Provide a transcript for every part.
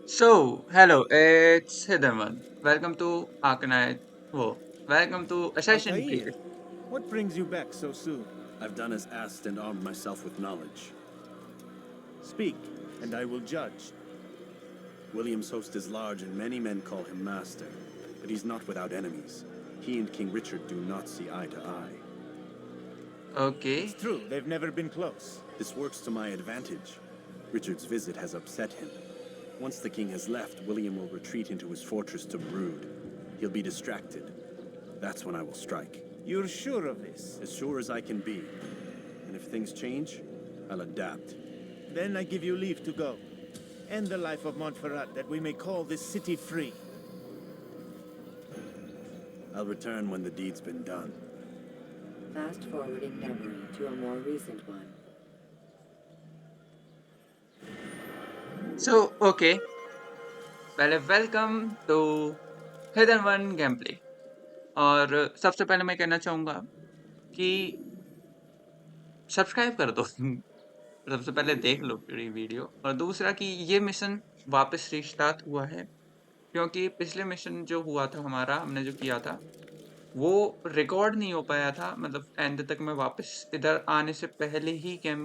Hello, it's Hiderman. Welcome to Arcanite. Whoa, welcome to Assassin Altair, Creed. what brings you back so soon? I've done as asked and armed myself with knowledge. Speak, and I will judge. William's host is large, and many men call him master. But he's not without enemies. He and King Richard do not see eye to eye. It's Okay, true, they've never been close. This works to my advantage. Richard's visit has upset him. Once the king has left, William will retreat into his fortress to brood. He'll be distracted. That's when I will strike. You're sure of this? As sure as I can be. And if things change, I'll adapt. Then I give you leave to go. End the life of Montferrat, that we may call this city free. I'll return when the deed's been done. Fast forwarding memory to a more recent one. okay. पहले welcome to hidden one game play. और सबसे पहले मैं कहना चाहूँगा कि subscribe कर दो। सबसे पहले देख लो पूरी वीडियो, और दूसरा कि ये मिशन वापस रिस्टार्ट हुआ है क्योंकि पिछले मिशन जो हुआ था हमारा, हमने जो किया था वो रिकॉर्ड नहीं हो पाया था। मतलब एंड तक मैं वापस इधर आने से पहले ही गेम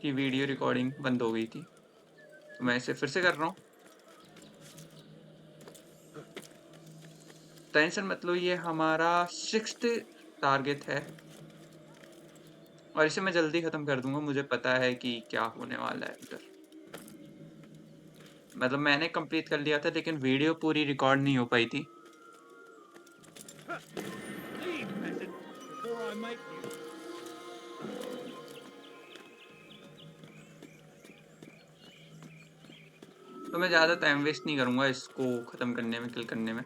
की वीडियो रिकॉर्डिंग बंद हो गई थी, तो मैं इसे फिर से कर रहा हूँ। टेंशन मत लो, ये हमारा 6th टारगेट है और इसे मैं जल्दी ख़त्म कर दूंगा। मुझे पता है कि क्या होने वाला है उधर। मतलब मैंने कंप्लीट कर लिया था लेकिन वीडियो पूरी रिकॉर्ड नहीं हो पाई थी। तो मैं ज़्यादा टाइम वेस्ट नहीं करूँगा इसको ख़त्म करने में, किल करने में।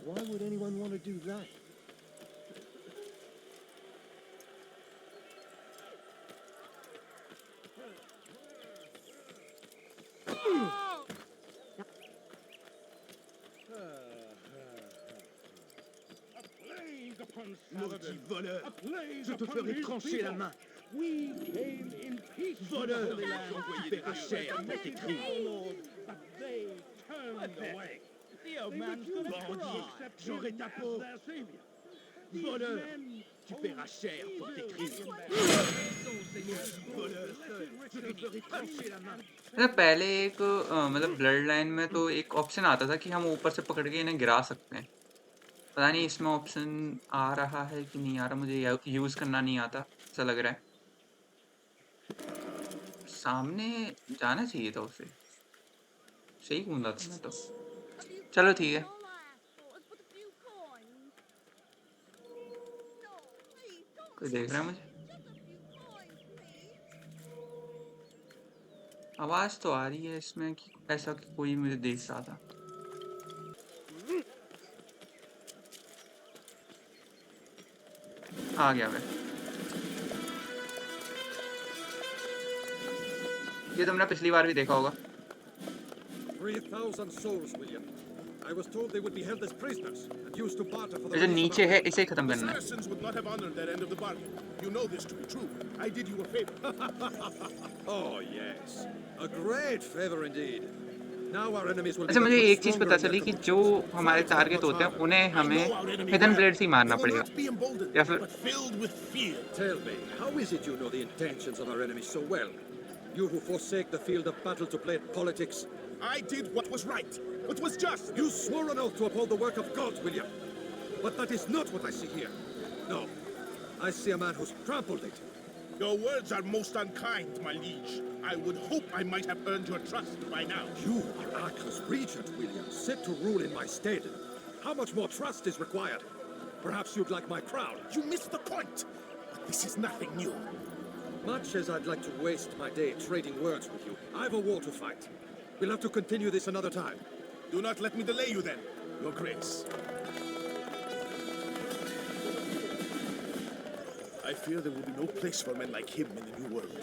Why would anyone want to do that? Maudit voleur! Je te ferai trancher la main! Voleur! Tu paieras cher pour tes crimes! Bandit! J'aurai ta peau! Voleur! Tu paieras cher pour tes crimes! Voleur! Je te ferai trancher la main! मतलब पहले एक मतलब blood line में तो एक option आता था कि हम ऊपर से पकड़ के इन्हें गिरा सकते हैं। पता नहीं इसमें ऑप्शन आ रहा है कि नहीं आ रहा, मुझे यूज करना नहीं आता ऐसा लग रहा है। सामने जाना चाहिए था उसे, सही घूमता था मैं तो। चलो ठीक है। कोई देख रहा है मुझे? आवाज तो आ रही है इसमें कि ऐसा कि कोई मुझे देख रहा था। आ गया मैं। ये तुमने पिछली बार भी देखा होगा। 3,000 souls, William. I was told they would be held as prisoners and used to barter for the ये जो release of नीचे our है people. इसे खत्म The करना है। Saracens would not have honored their end of the bargain. You know this to be true. I did you a favor. Oh, yes. A great favor indeed. Now our enemies will be अच्छा, that मुझे much एक चीज stronger पता in their चली कि जो conviction. हमारे Fight that target much होते हैं harder. उन्हें I हमें know our enemy hidden well. Blade से ही मारना They will पड़ेगा, not be emboldened, या फिर but filled with fear. Tell me, how is it you know the intentions of our enemies so well? You who forsake the field of battle to play at politics. I did what was right, what was just. You swore an oath to uphold the work of God, William. But that is not what I see here. No. I see a man who's trampled it. Your words are most unkind, my liege. I would hope I might have earned your trust by now. You are Arkle's regent, William, set to rule in my stead. How much more trust is required? Perhaps you'd like my crown. You missed the point. But this is nothing new. Much as I'd like to waste my day trading words with you, I've a war to fight. We'll have to continue this another time. Do not let me delay you then, Your Grace. I fear there will be no place for men like him in the New World.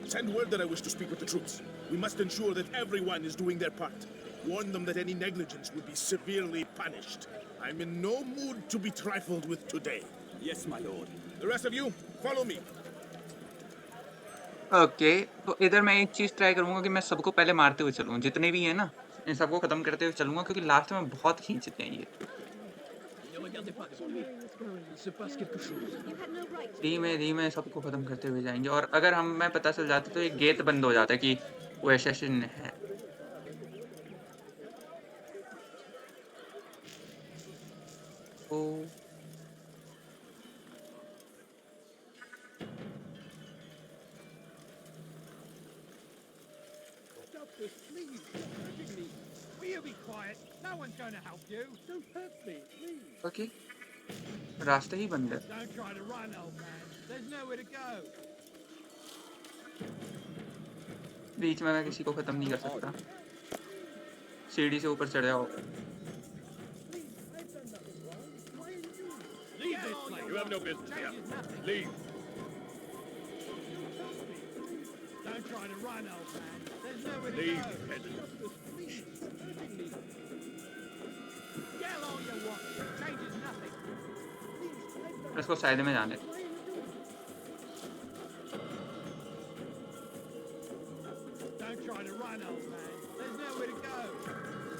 Send word that I wish to speak with the troops. We must ensure that everyone is doing their part. Warn them that any negligence would be severely punished. I'm in no mood to be trifled with today. Yes, my lord. The rest of you, follow me. Okay, तो इधर मैं एक चीज try करूंगा कि मैं सबको पहले मारते हुए चलूं, जितने भी हैं ना इन सबको खत्म करते हुए चलूंगा, क्योंकि लास्ट में बहुत खींचते हैं ये। Ne regardez pas devant lui. Il se passe quelque chose. धीमे धीमे सबको खत्म करते हुए जाएंगे, और अगर मैं पता चल जाता तो एक गेट बंद हो जाता है कि वो एसेसिन है। ओ Doctor, please, stop hurting me. Will you be quiet? No one's going to help you. Don't hurt me, please. Okay, रास्ता ही बंद है। Don't try to run, old man. There's nowhere to go. बीच में मैं किसी को खत्म नहीं कर सकता। सीढ़ी से ऊपर चढ़ जाओ। Leave this place. You have no business here. Leave. Don't try to run, old man. There's nowhere to go. Please, hurting me. Yell all you want. Changes nothing. इसको साइड में जाने। Don't try to run, old man. There's nowhere to go.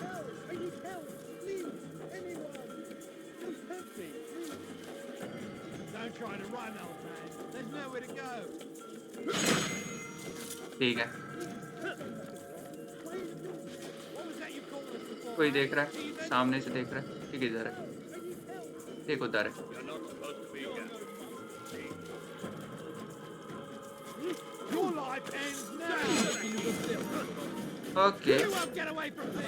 Help! I need help. Please, anyone. Don't hurt me. Please. Don't try to run, old man. There's nowhere to go. ठीक है, What was that you called us before? कोई देख रहा है, सामने से देख रहा है कि किधर है, एक उधर है। You're not supposed to be here. Your life ends now. Okay, You won't get away from me.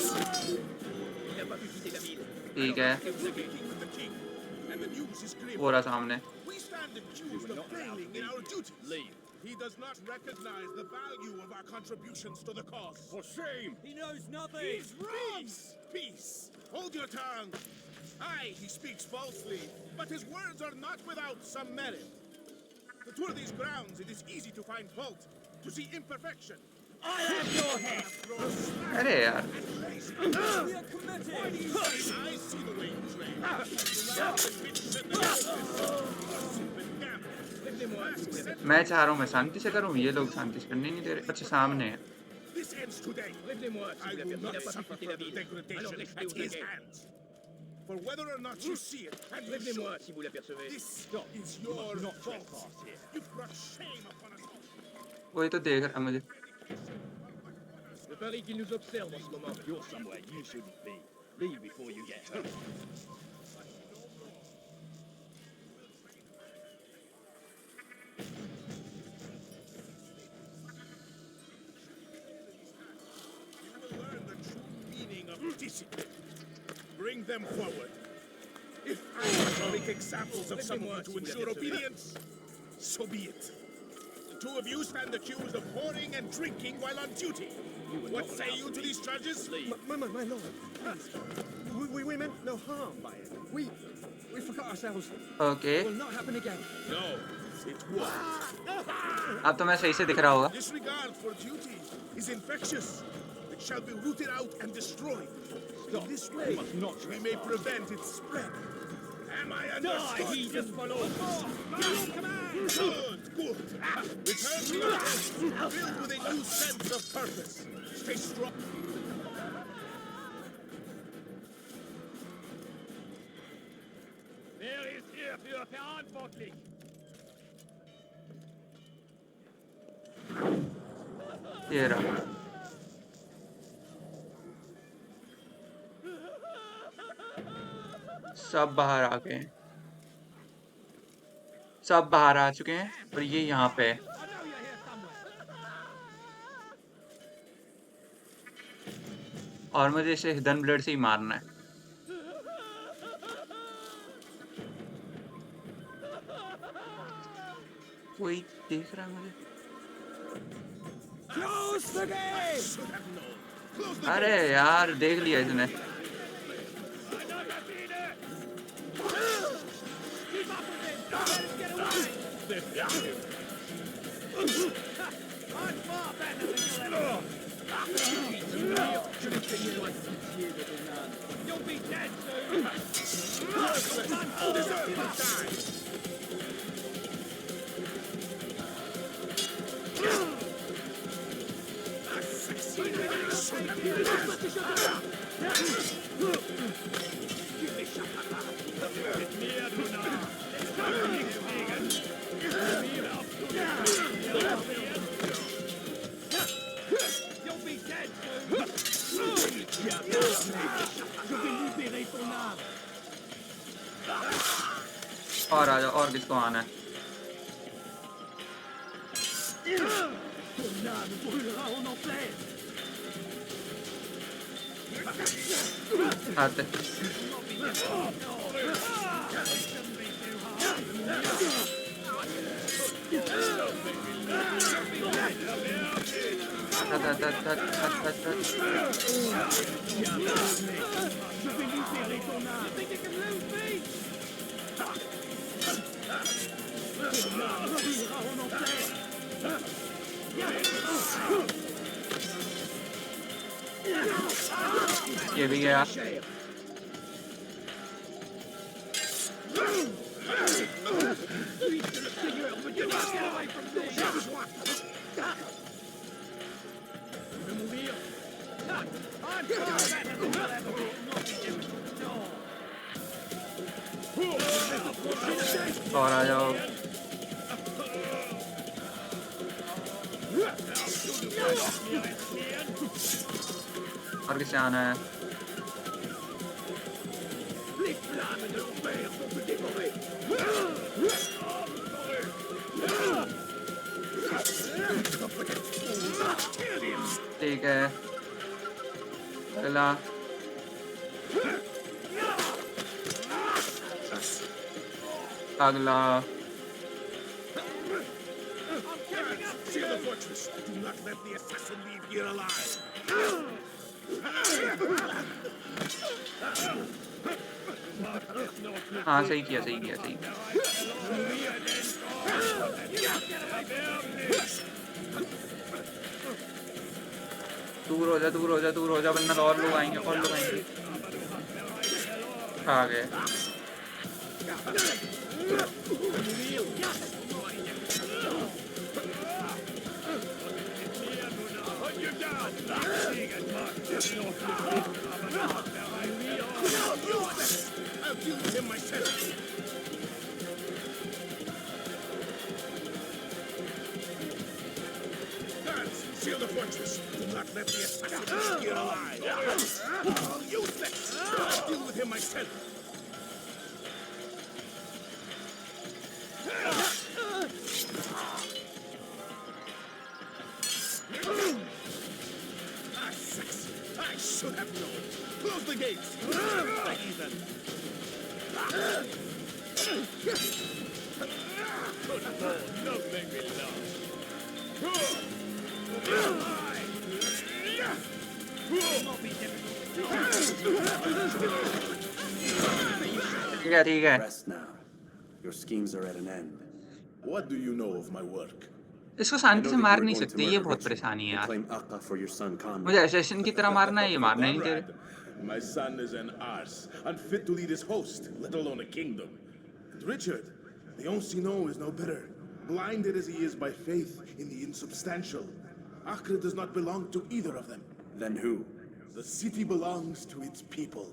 Il n'a pas pu quitter la ville. ठीक है, And the news is clear. वो रहा सामने। We stand accused of failing in our duties. Leave. He does not recognize the value of our contributions to the cause. For shame! He knows nothing! He's wrong! Peace! Hold your tongue! Aye, he speaks falsely, but his words are not without some merit. To tour these grounds, it is easy to find fault, to see imperfection. I have your head! अरे यार, We are committed! Why do you say I see the way you train? मैं चाह रहा हूँ मैं शांति से करूँ, ये लोग शांति से करने नहीं दे रहे। अच्छा, सामने है। This ends today. Prévenez-moi si I vous will la not personne n'a pas suffer pu quitter la further ville. Alors degradation restez at au his taquet. hands. For whether or not you see it, and you Prévenez-moi should, si vous l'apercevez. this is your fault. You've brought shame upon us all. वही तो देख रहा है मुझे। Je parie qu'il nous observe en ce moment. You're somewhere you shouldn't be. Leave before you get hurt. You will learn the true meaning of discipline. Bring them forward. If I have to make examples of someone to ensure obedience, so be it. The two of you stand accused of whoring and drinking while on duty. What say you to these charges? My lord, please. We meant no harm by it. We forgot ourselves. Okay, It will not happen again. No, it won't. अब तो मैं सही से दिख रहा होगा। Disregard for duty is infectious. It shall be rooted out and destroyed. In this way, we may prevent its spread. Am I understood? he just follows. Good, good. Return to your rest, filled with a new sense of purpose. Stay strong. Wer ist hierfür verantwortlich? ये रहा। सब बाहर आ गए हैं, सब बाहर आ चुके हैं, और ये यहाँ पे है। I know you're here somewhere. और मुझे इसे हिडन ब्लेड से ही मारना है। कोई देख रहा है मुझे? Close the gate! Should have known. Close the अरे यार, देख लिया इसने। You'll be dead soon! You'll be dead soon! और आ जाओ, और किसको आना है? आते। ये भी गया। और आ जाओ। और किसे आना है? ठीक है, अगला। अगला। Seal the fortress. Do not let the assassin leave here alive. हाँ, सही किया, सही किया, सही किया। दूर हो जा, दूर हो जा, दूर हो जा, वरना और लोग आएंगे, और लोग आएंगे। आ गए। I'll deal with him myself. Guards, seal the fortress. Do not let the assassin leave here alive. Useless. I'll deal with him myself. I should have known. Close the gates. Ethan. Don't make me ठीक है, ठीक है। Rest now. Your schemes are at an end. What do you know of my work? इसको I Shanti know से that you मार are नहीं going to सकते, ये murder बहुत Richard परेशानी है and यार। claim Akka for your son Conrad. मुझे असैसिन की तरह मारना है, ये मारना ही नहीं दे रहे। My son is an arse, unfit to lead his host, let alone a kingdom. And Richard, the Oncino is no better, blinded as he is by faith in the insubstantial. Acre does not belong to either of them. Then who? The city belongs to its people.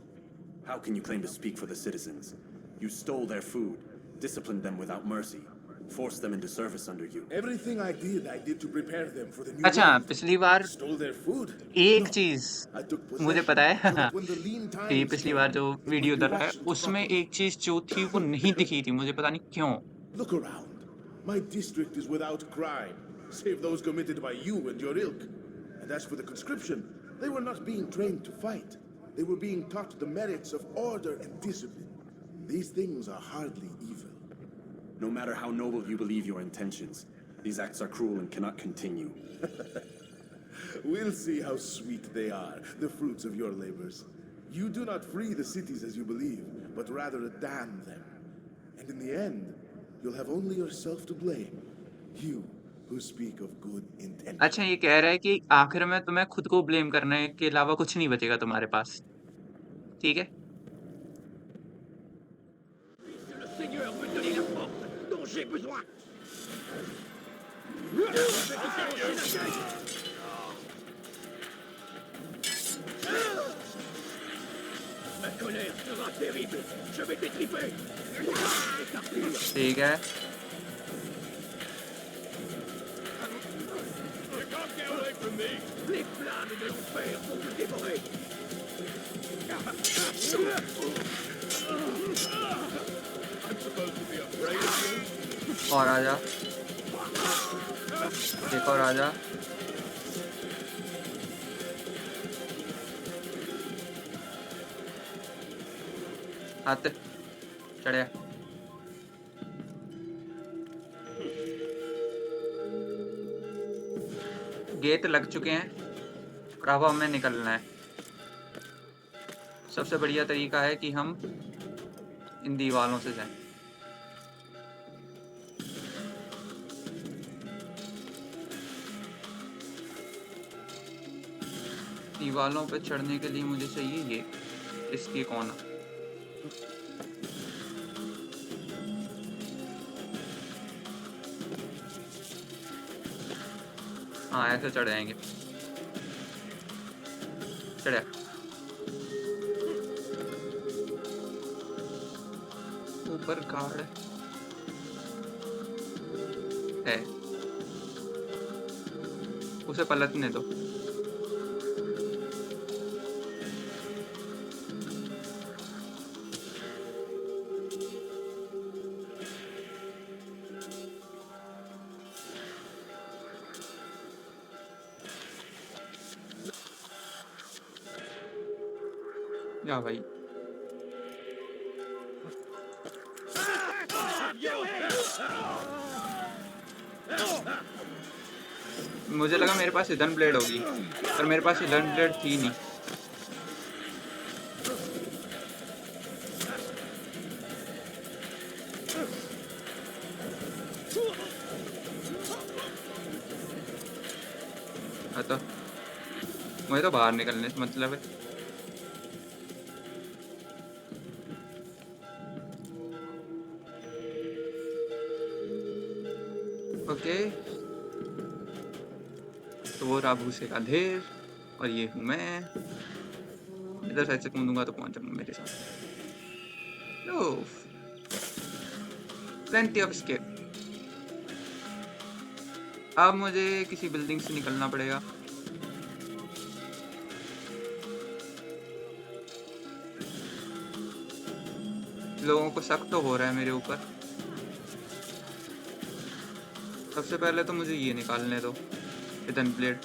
How can you claim to speak for the citizens? You stole their food, disciplined them without mercy, forced them into service under you. Everything I did to prepare them for the new अच्छा, world. पिछली बार Stole their food? एक No. चीज I took मुझे possession पता so है that when the lean कि times पिछली came, बार जो it वीडियो would be डल रहा है rationed उसमें properly. एक चीज जो थी वो नहीं दिखी थी, मुझे पता नहीं क्यों। Look around. My district is without crime, save those committed by you and your ilk. And as for the conscription, they were not being trained to fight. They were being taught the merits of order and discipline. These things are hardly evil. No matter how noble you believe your intentions, these acts are cruel and cannot continue. We'll see how sweet they are, the fruits of your labors. You do not free the cities as you believe, but rather damn them. And in the end, you'll have only yourself to blame. You who speak of good intent. अच्छा, ये कह रहा है कि आखिर में तुम्हें खुद को ब्लेम करने के अलावा कुछ नहीं बचेगा तुम्हारे पास। ठीक है? Le Seigneur me donner la force dont j'ai besoin. Ma colère sera terrible. Je vais t'étriper. ठीक है। You can't get away from me. Les flammes de l'enfer vont te dévorer. I'm supposed to be afraid of you. और आजा। एक और आजा। आते। चढ़िया। Gate लग चुके हैं और अब हमें निकलना है। सबसे बढ़िया तरीका है कि हम इन दीवारों से जाएं। दीवारों पे चढ़ने के लिए मुझे चाहिए ये इसकी कोना। हाँ, ऐसे चढ़ जाएंगे। चढ़ा। ऊपर गार्ड है, उसे पलटने दो। या भाई, मुझे लगा मेरे पास हिडन ब्लेड होगी, पर मेरे पास हिडन ब्लेड थी नहीं। तो मुझे तो बाहर निकलने से मतलब है। ओके, तो वो रहा भूसे का ढेर और ये हूँ मैं। इधर साइड से कूदूंगा तो पहुंच जाऊंगा मेरे साथ। Plenty of escape. अब मुझे किसी बिल्डिंग से निकलना पड़ेगा। लोगों को शक तो हो रहा है मेरे ऊपर। सबसे पहले तो मुझे ये निकालने दो, हिडन ब्लेड।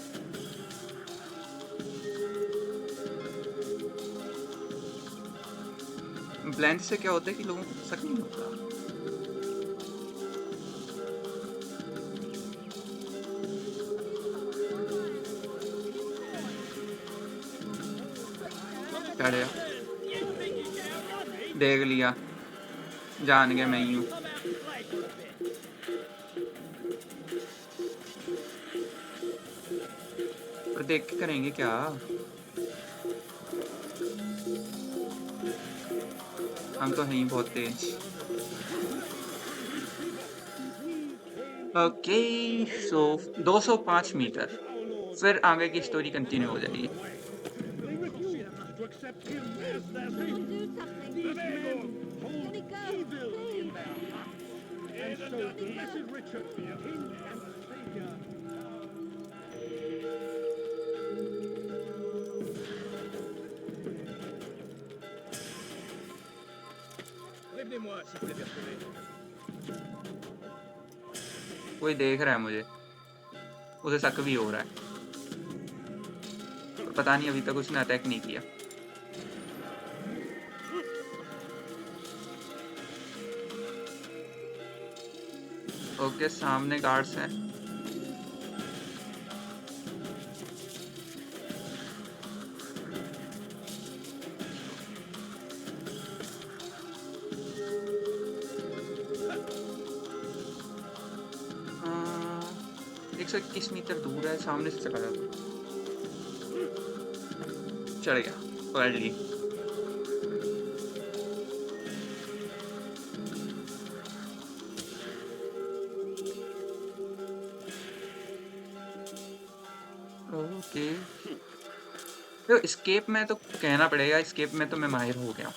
ब्लेंड से क्या होता है कि लोगों को शक नहीं होता। चढ़िया, देख लिया, जान गया मैं ही हूँ। पर देख के करेंगे क्या? हम तो हैं ही बहुत तेज। ओके, सो 205 मीटर, फिर आगे की स्टोरी कंटिन्यू हो जाएगी। Prévenez-moi si vous l'avez retrouvé. कोई देख रहा है मुझे, उसे शक भी हो रहा है, पर पता नहीं अभी तक उसने अटैक नहीं किया। ओके, सामने गार्ड्स हैं। 121 मीटर दूर है, सामने से चला जाता। चढ़ गया, पकड़ ली। ओके, तो escape में तो कहना पड़ेगा, escape में तो मैं माहिर हो गया हूँ।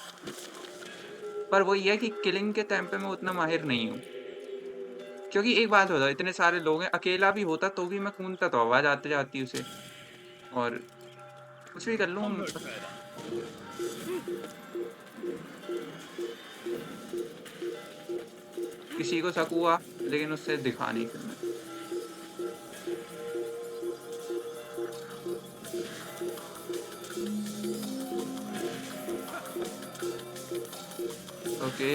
पर वो ये है कि killing के टाइम पे मैं उतना माहिर नहीं हूँ। क्योंकि एक बात बताओ, इतने सारे लोग हैं, अकेला भी होता तो भी मैं कूदता तो आवाज आते जाती उसे, और कुछ भी कर लूँ। I'm no further. किसी को शक हुआ, लेकिन उससे दिखा नहीं फिर मैं। Okay,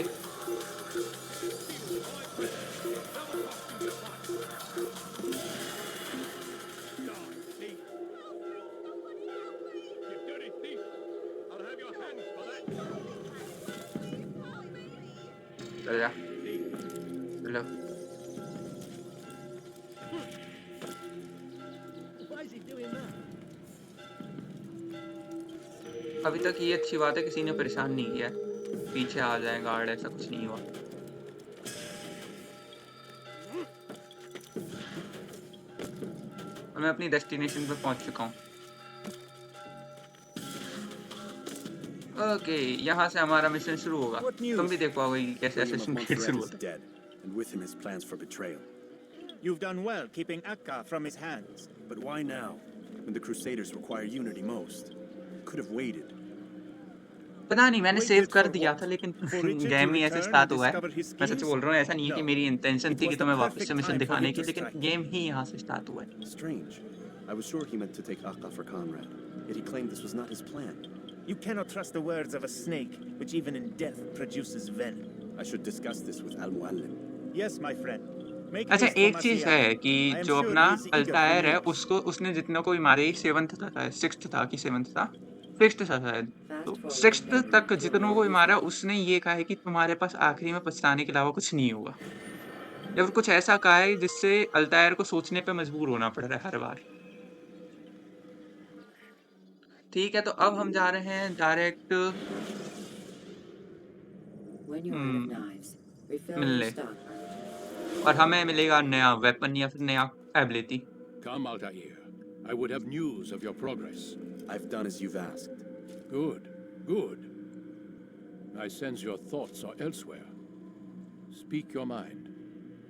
You dirty thief! I'll have your hands for that. चल जा, चलो। Why is he doing that? अभी तक ये अच्छी बात है, किसी ने परेशान नहीं किया है। पीछे आ जाए गार्ड, ऐसा कुछ नहीं हुआ। और मैं अपनी डेस्टिनेशन पे पहुंच चुका हूँ। ओके, यहाँ से हमारा मिशन शुरू होगा। What news? तुम भी देख पाओगे कि कैसे William of Assassin's Creed Montferrat शुरू is होता है। dead, and with him his plans for betrayal. You've done well keeping Akka from his hands. But why now, when the Crusaders require unity most? Could have waited. पता नहीं, मैंने Waited save कर for दिया what? था, लेकिन For Richard game to ही ऐसे return start and हुआ है। discover his मैं सच schemes? बोल रहा हूँ, ऐसा नहीं है कि No. मेरी इंटेंशन It थी कि was the तुम्हें वापस perfect से मिशन time for दिखाने him की, to लेकिन strike. गेम ही यहाँ से स्टार्ट हुआ है। Strange. I was sure he meant to take Akka for Conrad, yet he claimed this was not his plan. You cannot trust the words of a snake, which even in death produces venom. I should discuss this with Al-Muallim. Yes, my friend. Make अच्छा, haste for एक चीज है Marciano. कि I am जो sure अपना he is eager for अल्तायर है, news. उसको उसने जितना कोई मारे, 7th था, 6th था कि 7th था, 6th था शायद। तो 6th तक जितनों को भी मारा, उसने ये कहा है कि तुम्हारे पास आखिरी में पछताने के अलावा कुछ नहीं होगा, या फिर कुछ ऐसा कहा है जिससे अल्तायर को सोचने पे मजबूर होना पड़ रहा है हर बार। ठीक है, तो अब हम जा रहे हैं direct When you're out of knives, refill your मिलने, stock. और हमें मिलेगा नया वेपन या फिर नया ability. Come, Altair. I would have news of your progress. I've done as you've asked. Good, good. I sense your thoughts are elsewhere. Speak your mind.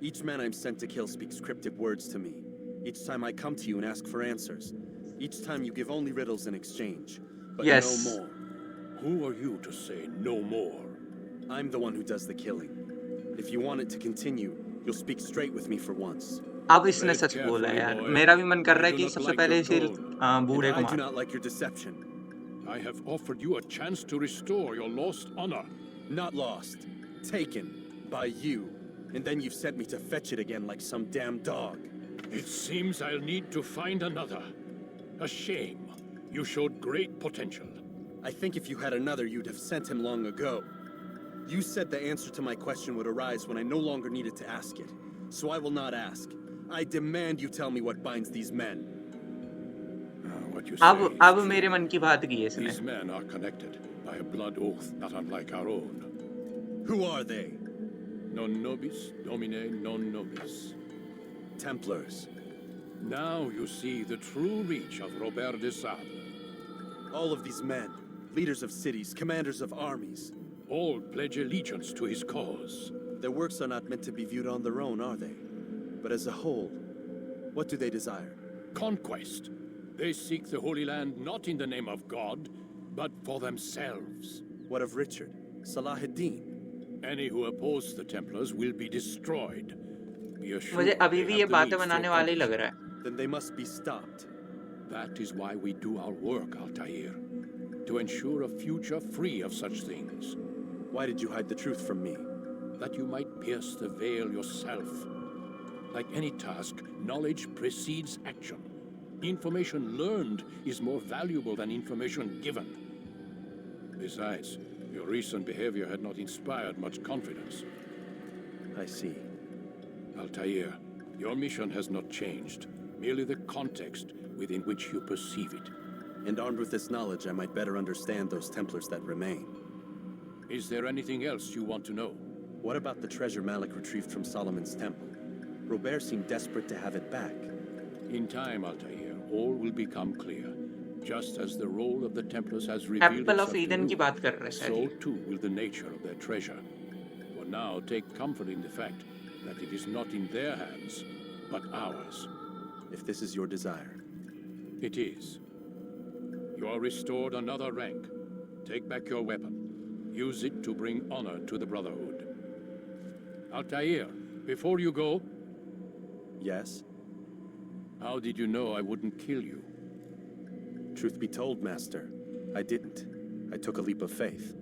Each man I'm sent to kill speaks cryptic words to me. Each time I come to you and ask for answers. Each time you give only riddles in exchange. But Yes. no more. Who are you to say no more? I'm the one who does the killing. If you want it to continue, you'll speak straight with me for once. अब इसने सच बोला है यार, मेरा भी मन कर रहा है कि सबसे पहले इसे बूढ़े And को I do मार। not like your deception. I have offered you a chance to restore your lost honor. Not lost. Taken. By you. And then you've sent me to fetch it again like some damn dog. It seems I'll need to find another. A shame. You showed great potential. I think if you had another, you'd have sent him long ago. You said the answer to my question would arise when I no longer needed to ask it. So I will not ask. I demand you tell me what binds these men. What you say अब is मेरे true. मन की बात की है इसने। These men are connected by a blood oath not unlike our own. Who are they? Non nobis, domine non nobis. Templars. Now you see the true reach of Robert de Sable. All of these men, leaders of cities, commanders of armies. All pledge allegiance to his cause. Their works are not meant to be viewed on their own, are they? But as a whole, what do they desire? Conquest. They seek the Holy Land not in the name of God, but for themselves. What of Richard? Salahuddin? Any who oppose the Templars will be destroyed. Be assured मुझे अभी they भी have ये the बातें means to बनाने वाले ही लग accomplish रहा है। Then they must be stopped. it. That is why we do our work, Altair. To ensure a future free of such things. Why did you hide the truth from me? That you might pierce the veil yourself. Like any task, knowledge precedes action. Information learned is more valuable than information given. Besides, your recent behavior had not inspired much confidence. I see. Altair, Your mission has not changed, merely the context within which you perceive it. And armed with this knowledge, I might better understand those Templars that remain. Is there anything else you want to know? What about the treasure Malik retrieved from Solomon's temple? Robert seemed desperate to have it back. In time, Altair, all will become clear. Just as the role of the Templars has revealed Apple itself of to Eden की you, बात कर रहे हैं शायद so ये। too will the nature of their treasure. For now, take comfort in the fact that it is not in their hands, but ours. If this is your desire. It is. You are restored another rank. Take back your weapon. Use it to bring honor to the Brotherhood. Altair, before you go, Yes? how did you know I wouldn't kill you? Truth be told, Master, I didn't. I took a leap of faith.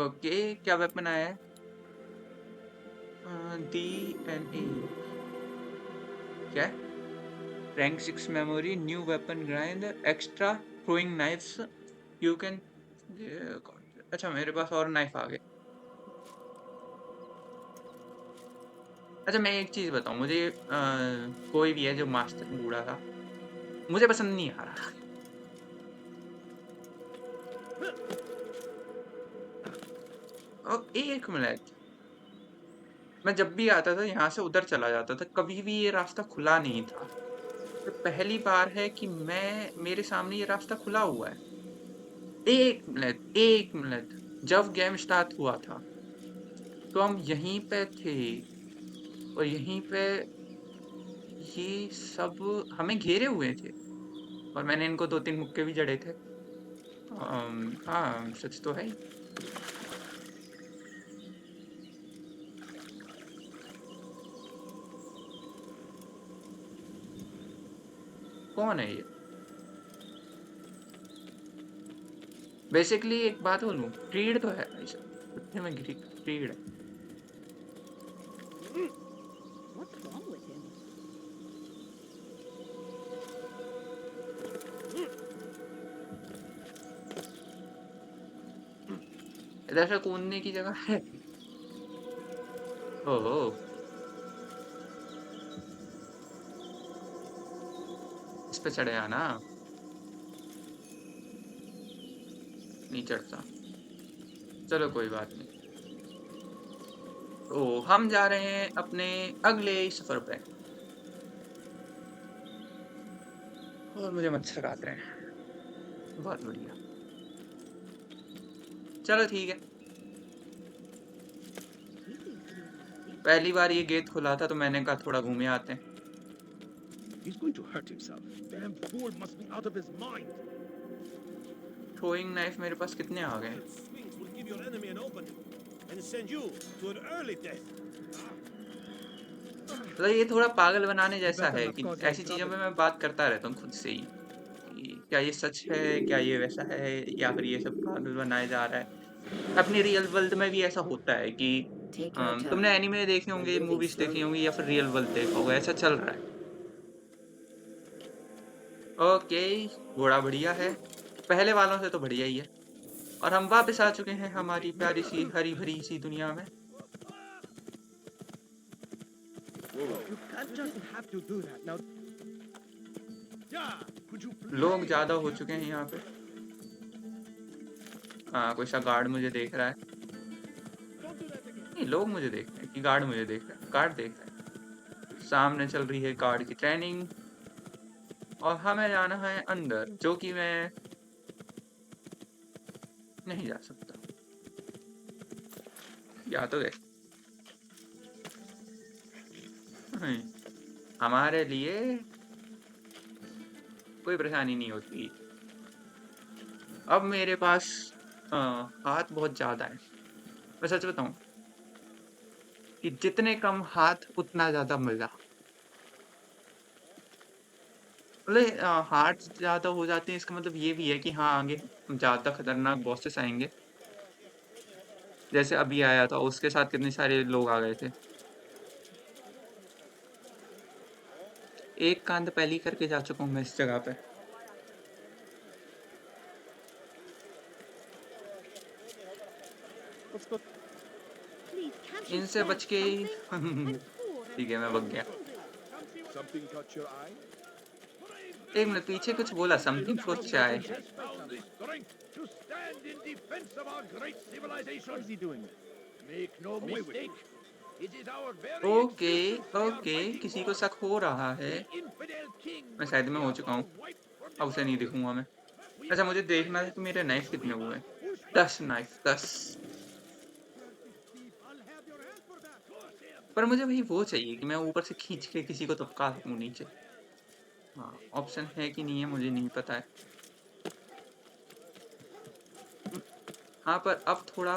Okay, क्या weapon आया है? D N A क्या? Rank 6 memory, new weapon grind, extra throwing knifes, you can. अच्छा, मेरे पास और knife आ गए। अच्छा, मैं एक चीज बताऊं, मुझे कोई भी है जो मास्टर बूढ़ा था, मुझे पसंद नहीं आ रहा। और एक मिनट, मैं जब भी आता था यहाँ से उधर चला जाता था, कभी भी ये रास्ता खुला नहीं था। तो पहली बार है कि मेरे सामने ये रास्ता खुला हुआ है। एक मिनट, जब गेम स्टार्ट हुआ था तो हम यहीं पे थे और यहीं पे ये सब हमें घेरे हुए थे और मैंने इनको 2-3 मुक्के भी जड़े थे। हाँ, सच तो है ही। कौन है ये? बेसिकली एक बात बोलूं, क्रीड तो है भाई साहब, कुत्ते में क्रीड है। What's wrong with him? इधर से कूदने की जगह है। ओहो, इस पे चढ़े आना, नहीं चढ़ता। चलो कोई बात नहीं। तो हम जा रहे हैं अपने अगले सफर पे और मुझे मच्छर काट रहे हैं। बहुत बढ़िया, चलो ठीक है। पहली बार ये गेट खुला था तो मैंने कहा थोड़ा घूमे आते हैं। He's going to hurt himself. Damn fool must be out of his mind. Throwing knife मेरे पास कितने आ गए? Swings will give your enemy an opening and send you to an early death. तो ये थोड़ा पागल बनाने जैसा है कि ऐसी चीजों पे मैं बात करता रहता हूँ खुद से ही कि क्या ये सच है, क्या ये वैसा है, या फिर ये सब पागल बनाया जा रहा है। अपनी रियल वर्ल्ड में भी ऐसा होता है कि Take your time. तुमने एनिमे देखे होंगे, मूवीज देखी होंगी या फिर रियल वर्ल्ड देखा होगा, ऐसा चल रहा है। ओके, घोड़ा बढ़िया है, पहले वालों से तो बढ़िया ही है। और हम वापस आ चुके हैं हमारी प्यारी सी हरी भरी सी दुनिया में। You can't just have to do that now. Yeah, could you please? लोग ज्यादा हो चुके हैं यहाँ पे। हाँ, कोई सा गार्ड मुझे देख रहा है। नहीं, लोग मुझे देख रहे हैं कि गार्ड मुझे देख रहा है? गार्ड देख रहा है। सामने चल रही है गार्ड की ट्रेनिंग और हमें जाना है अंदर, जो कि मैं नहीं जा सकता। या तो देख, नहीं, हमारे लिए कोई परेशानी नहीं होती। अब मेरे पास हाथ बहुत ज्यादा है। मैं सच बताऊं कि जितने कम हाथ उतना ज्यादा मजा। हाथ ज्यादा हो जाते हैं इसका मतलब ये भी है कि हाँ, आगे ज्यादा खतरनाक बॉसेस आएंगे। जैसे अभी आया था, उसके साथ कितने सारे लोग आ गए थे। एक कांड पहले ही करके जा चुका हूँ मैं इस जगह पे। इनसे बच के ठीक है, मैं बच गया। Something caught your eye? एक मिनट, पीछे कुछ बोला, समथिंग फॉर चाय। To stand in defense of our great civilization. What is he doing? Make no mistake. It is our very okay existence we are okay, fighting किसी को for. शक हो रहा है। The infidel king मैं must शायद में be हो चुका हूँ, wiped from अब the उसे नहीं earth. दिखूंगा मैं। We अच्छा, must मुझे देखना है कि मेरे नाइफ कितने हुए हैं। 10 नाइफ, 10। पर मुझे भाई वो चाहिए कि मैं ऊपर से खींच के किसी को टपका सकूं नीचे। हाँ, ऑप्शन है कि नहीं है मुझे नहीं पता है। हाँ, पर अब थोड़ा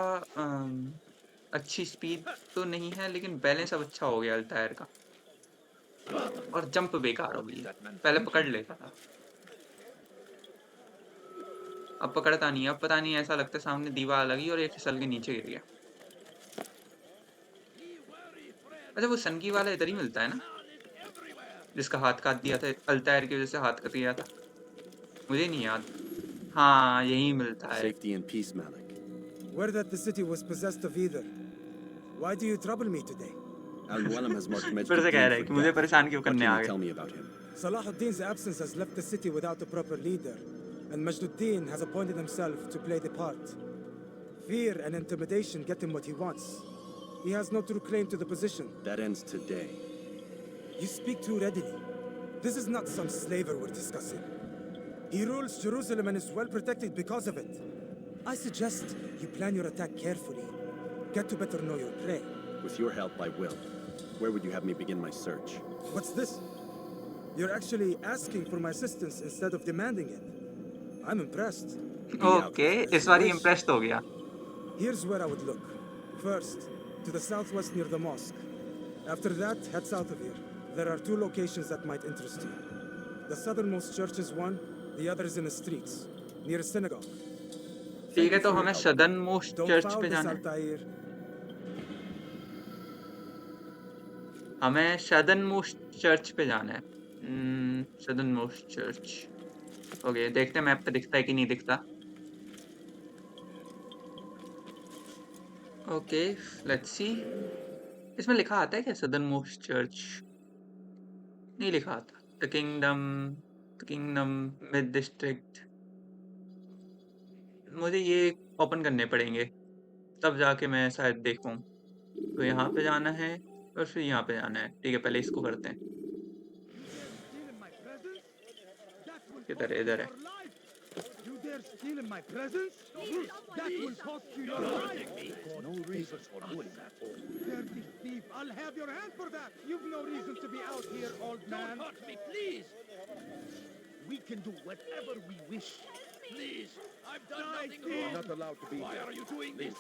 अच्छी स्पीड तो नहीं है, लेकिन बैलेंस अब अच्छा हो गया अल्तायर का। और जंप बेकार हो गई है, पहले पकड़ लेता था, अब पकड़ता नहीं है। अब पता नहीं, ऐसा लगता है सामने दीवार लगी और एक फिसल के नीचे गिर गया। अच्छा, वो सनकी वाला इधर ही मिलता है ना, जिसका हाथ काट दिया था अल्तायर की वजह से, हाथ कट गया था, मुझे नहीं याद। हाँ, यही मिलता है। Safety and peace, Malik. Where that the city was possessed of either. Why do you trouble me today? Al-Mualim has marked फिर से कह रहा है Majd कि मुझे परेशान क्यों What करने can आ you गए। tell me about him? Salahuddin's absence has left the city without a proper leader, and Majduddin has appointed himself to play the part. Fear and intimidation get him what he wants. He has no true claim to the position. That ends today. You speak too readily. This is not some slaver we're discussing. He rules Jerusalem and is well protected because of it. I suggest you plan your attack carefully. Get to better know your prey. With your help, I will. Where would you have me begin my search? What's this? You're actually asking for my assistance instead of demanding it. I'm impressed. Okay, इस बार ही impressed हो गया। Here's where I would look. First, to the southwest near the mosque. After that, head south of here. There are two locations that might interest you. The southernmost church is one, the other is in the streets, near a synagogue. ठीक है, तो हमें southern most Don't church foul पे this, जाना है। Altair. हमें southern most church पे जाना है। Southern most church. ओके, देखते हैं मैप पे दिखता है कि नहीं दिखता। Okay, let's see. इसमें लिखा आता है क्या सदर्न मोस्ट चर्च? नहीं लिखा आता। The kingdom mid district. मुझे ये ओपन करने पड़ेंगे, तब जाके मैं शायद देखूं। तो यहाँ पे जाना है और फिर यहाँ पे जाना है। ठीक है, पहले इसको करते हैं। किधर है? इधर है। You dare steal in my presence? That will cost you your life. No reason for doing that. Dirty thief, I'll have your hand for that. You've no reason to be out here, old man. Don't hurt me, please. We can do whatever we wish. Please. I've done I nothing feel- wrong. Not allowed to be Why here. are you doing this?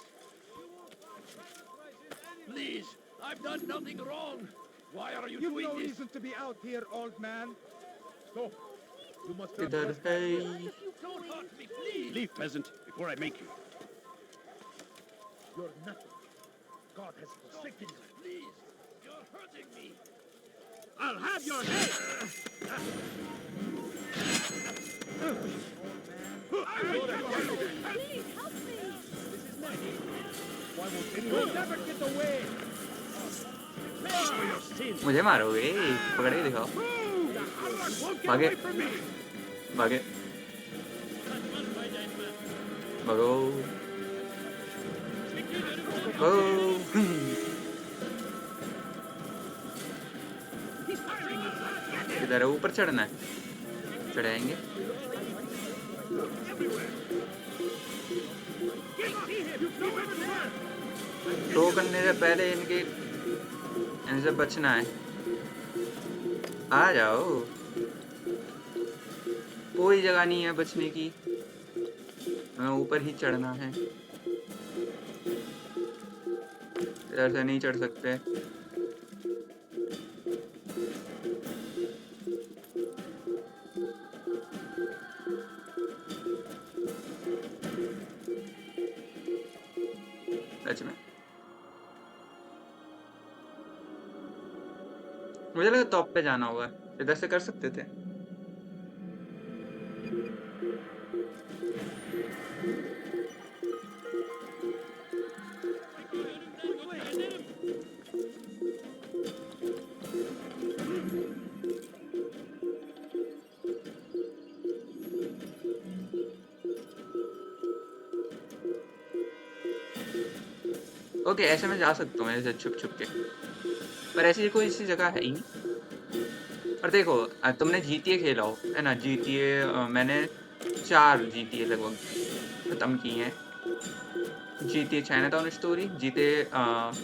Please. I've done nothing wrong. Why are you You've doing no this? reason to be out here, old man. So, you must have किधर just- है? Don't hurt me, please. Leave, peasant, before I make you. You're nothing. God has forsaken you. Please. You're hurting me. I'll have your head! You'll never get away! मुझे मारोगे? पकड़ के दिखाओ। भागे, भागे, भागो, भागो। किधर है? ऊपर चढ़ना है? चढ़ाएंगे। थ्रो करने से पहले इनसे बचना है। आ जाओ, कोई जगह नहीं है बचने की, हमें ऊपर ही चढ़ना है। इधर से नहीं चढ़ सकते। सच में मुझे लगा टॉप पे जाना होगा, इधर से कर सकते थे। ओके, ऐसे मैं जा सकता हूँ ऐसे छुप छुप के, पर ऐसी कोई सी जगह है ही नहीं। और देखो तुमने GTA खेला हो है ना? GTA मैंने 4 GTA लगभग खत्म की हैं। GTA Chinatown story, GTA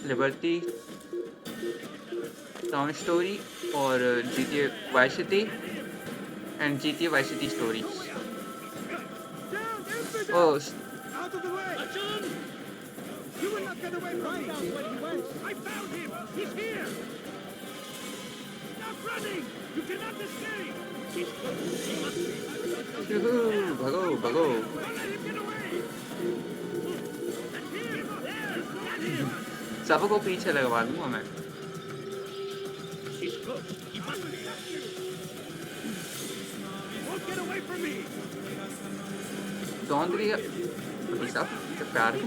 Liberty Town story और GTA Vice City and GTA Vice City stories. Oh Out of the way! You will not get away from me! Where he went. I found him! He's here! Stop running! You cannot escape! He's close. He must be. यूहू, भगो भगो। Don't let him get away! That's him! There! Got him! सबको पीछे लगवा दूंगा मैं। He's close. He must be. He won't get away from me! Don दिया भाई साहब, क्या प्यार है।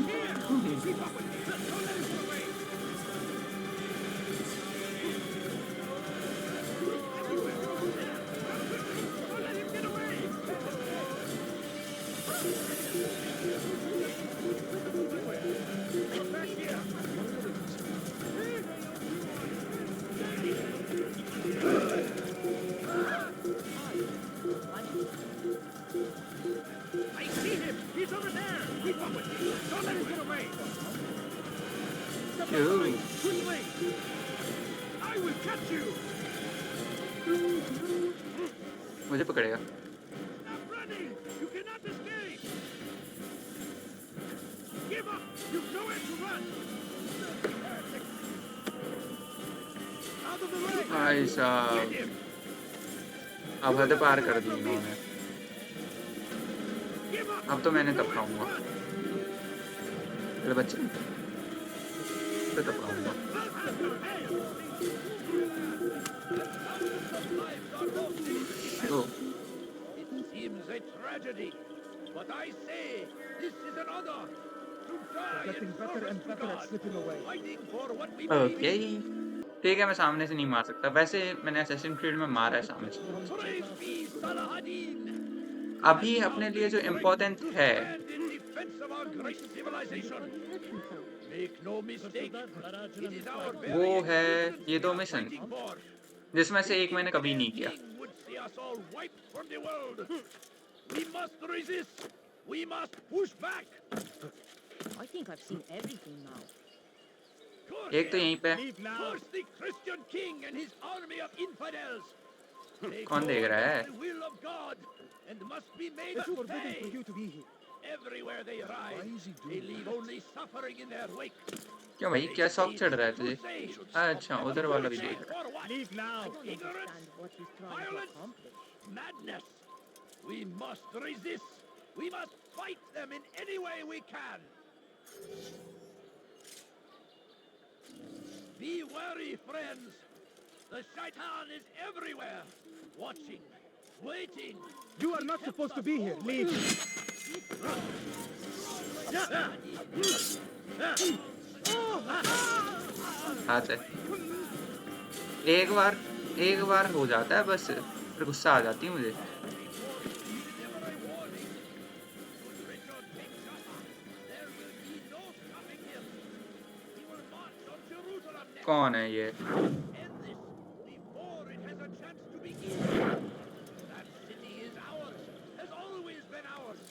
I see him! He's over there! Keep up with me! Don't let him get away! Step Yo. away! Quickly! I will catch you! मुझे पकड़ेगा। Stop running! You cannot escape! Give up! You've nowhere to run! Out of the way! भाई साहब, Get him! अब हद पार कर दी इन्होंने। Give up! अब तो मैंने तब खाऊंगा। अरे बच्चे, तो तब खाऊंगा। ओह, It seems a tragedy, but I say this is an honor to die Getting in better and service to better at God, slipping away. fighting for what we okay believe in. ठीक है, मैं सामने से नहीं मार सकता। वैसे मैंने असैसिन क्रीड में मारा है सामने से। Praise be Salahadin! अभी अपने लिए जो इम्पोर्टेंट है Stand in defense of our great civilization. Make no mistake, it is our very वो है existence ये we दो are मिशन, fighting for. जिसमें से एक मैंने कभी नहीं किया। King would see us all wiped from the world. We must resist. We must push back. I think I've seen everything now. Curse एक तो यहीं पे Leave now. Curse the Christian king and his army of infidels. They कौन go देख रहा है? against the will of God and must be made It's to forbidden for pay. you to be here. Everywhere they ride, they leave only suffering in their wake. क्यों भाई, क्या शौक चढ़ रहा है तुझे? Crusades. अच्छा, उधर वाला भी देख रहा है। For what? Leave now! I don't Ignorance, understand what he's trying to violence, accomplish. madness. We must resist. We must fight them in any way we can. Be wary, friends. The shaitan is everywhere, watching, waiting. You are not supposed to be here. Leave. हाथ है। एक बार हो जाता है बस, फिर गुस्सा आ जाती है मुझे। There will be no stopping him. He will march on Jerusalem next. कौन है ये? End this before it has a chance to begin. That city is ours, has always been ours.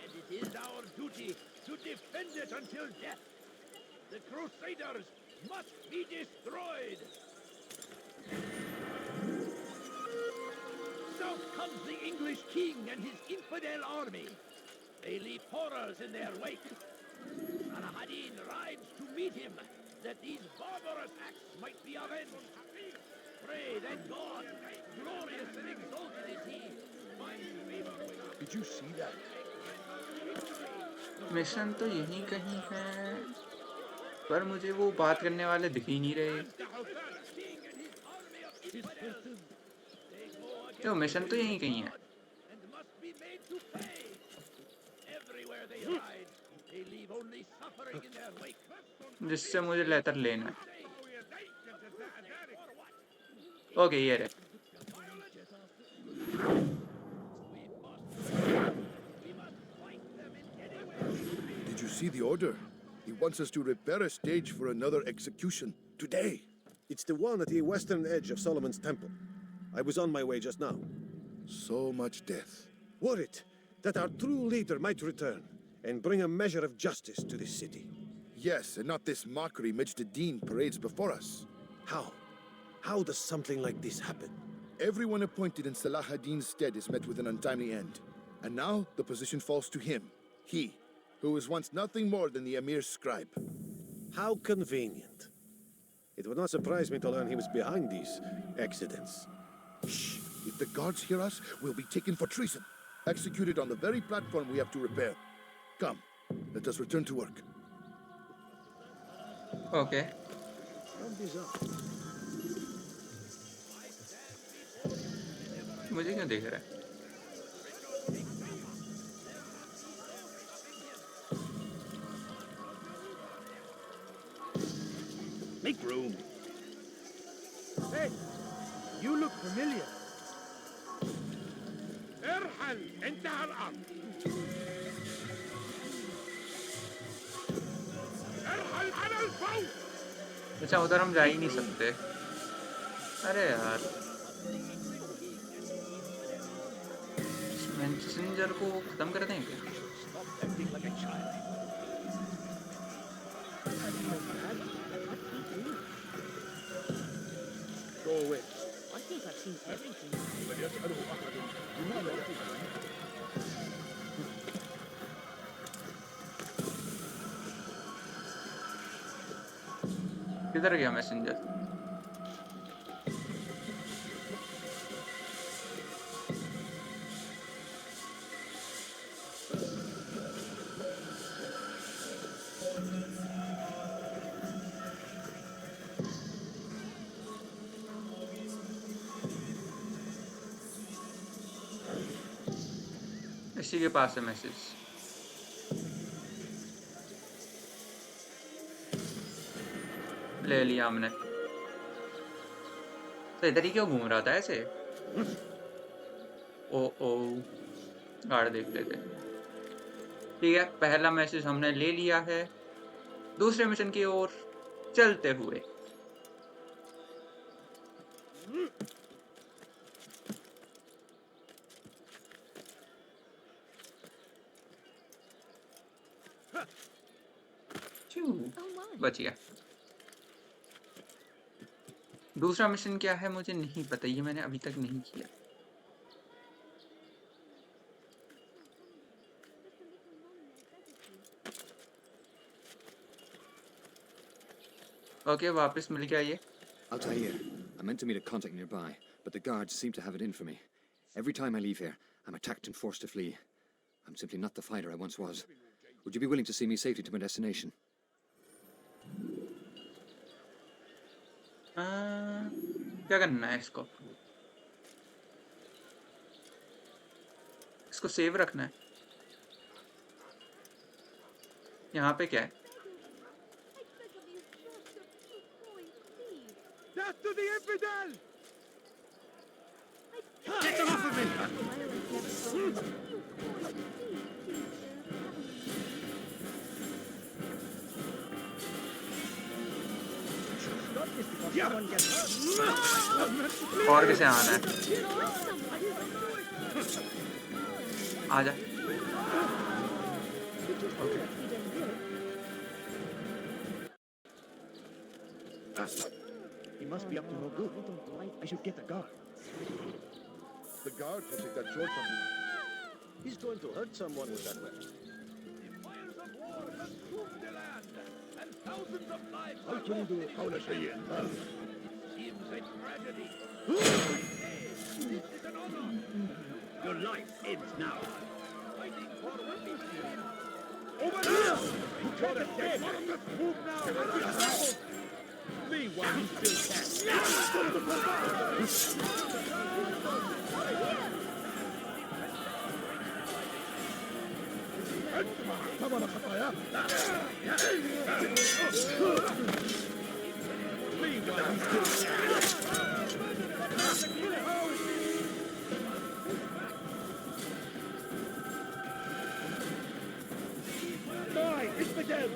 And it is our duty to defend it until death. The Crusaders must be destroyed. South comes the English king and his infidel army. They leave horrors in their wake. Saladin rides to meet him, that these barbarous acts might be avenged. Pray that God, glorious and exalted is he, finds favor with us. Did you see that? Mission तो यहीं कहीं है, पर मुझे वो बात करने वाले दिख ही नहीं रहे। King and his army of infidels. They go against तो मिशन तो यहीं कहीं है। and must be made to pay. Everywhere they ride, they leave only suffering in their wake. जिससे मुझे लेटर लेना है। ओके, ये रहे। We must fight them in any way. Did you see the order? He wants us to repair a stage for another execution today. It's the one at the western edge of Solomon's Temple. I was on my way just now. So much death. Worried that our true leader might return and bring a measure of justice to this city. Yes, and not this mockery Majd-Addin parades before us. How? How does something like this happen? Everyone appointed in Salah ad-Din's stead is met with an untimely end. And now the position falls to him. He, who was once nothing more than the Emir's scribe. How convenient. It would not surprise me to learn he was behind these accidents. Shh! If the guards hear us, we'll be taken for treason. Executed on the very platform we have to repair. Come, let us return to work. Okay मुझे क्यों देख रहा है? Make room. Hey, you look familiar. ارحل انتهى الأمر. ارحل على الفور. अच्छा उधर हम जा ही नहीं सकते. अरे यार मैसेंजर को खत्म कर दें क्या? Go away. I think I've seen everything. किधर गया मैसेंजर? इसी के पास है मैसेज. ले लिया हमने. तो इधर ही क्यों घूम रहा था ऐसे? ओ गार्ड देख लेते. ठीक है, पहला मैसेज हमने ले लिया है. दूसरे मिशन की ओर चलते हुए. बच गया. दूसरा मिशन क्या है मुझे नहीं पता, ये मैंने अभी तक नहीं किया. ओके, वापस मिल गया ये. Altair, I meant to meet a contact nearby, but the guards seem to have it in for me. Every time I leave here, I'm attacked and forced to flee. I'm simply not the fighter I once was. Would you be willing to see me safely to my destination? क्या करना है इसको? इसको save रखना है. यहाँ पे क्या है? Death to the infidel! Get them off of me! और किसे आना है? आजा. Okay. He must be up to no good. I should get the guard. The guard will take that sword from you. He's going to hurt someone with that weapon. How can you do it? Your life ends now. Over there! You're dead! Move now! Me while you still Die! Infidel!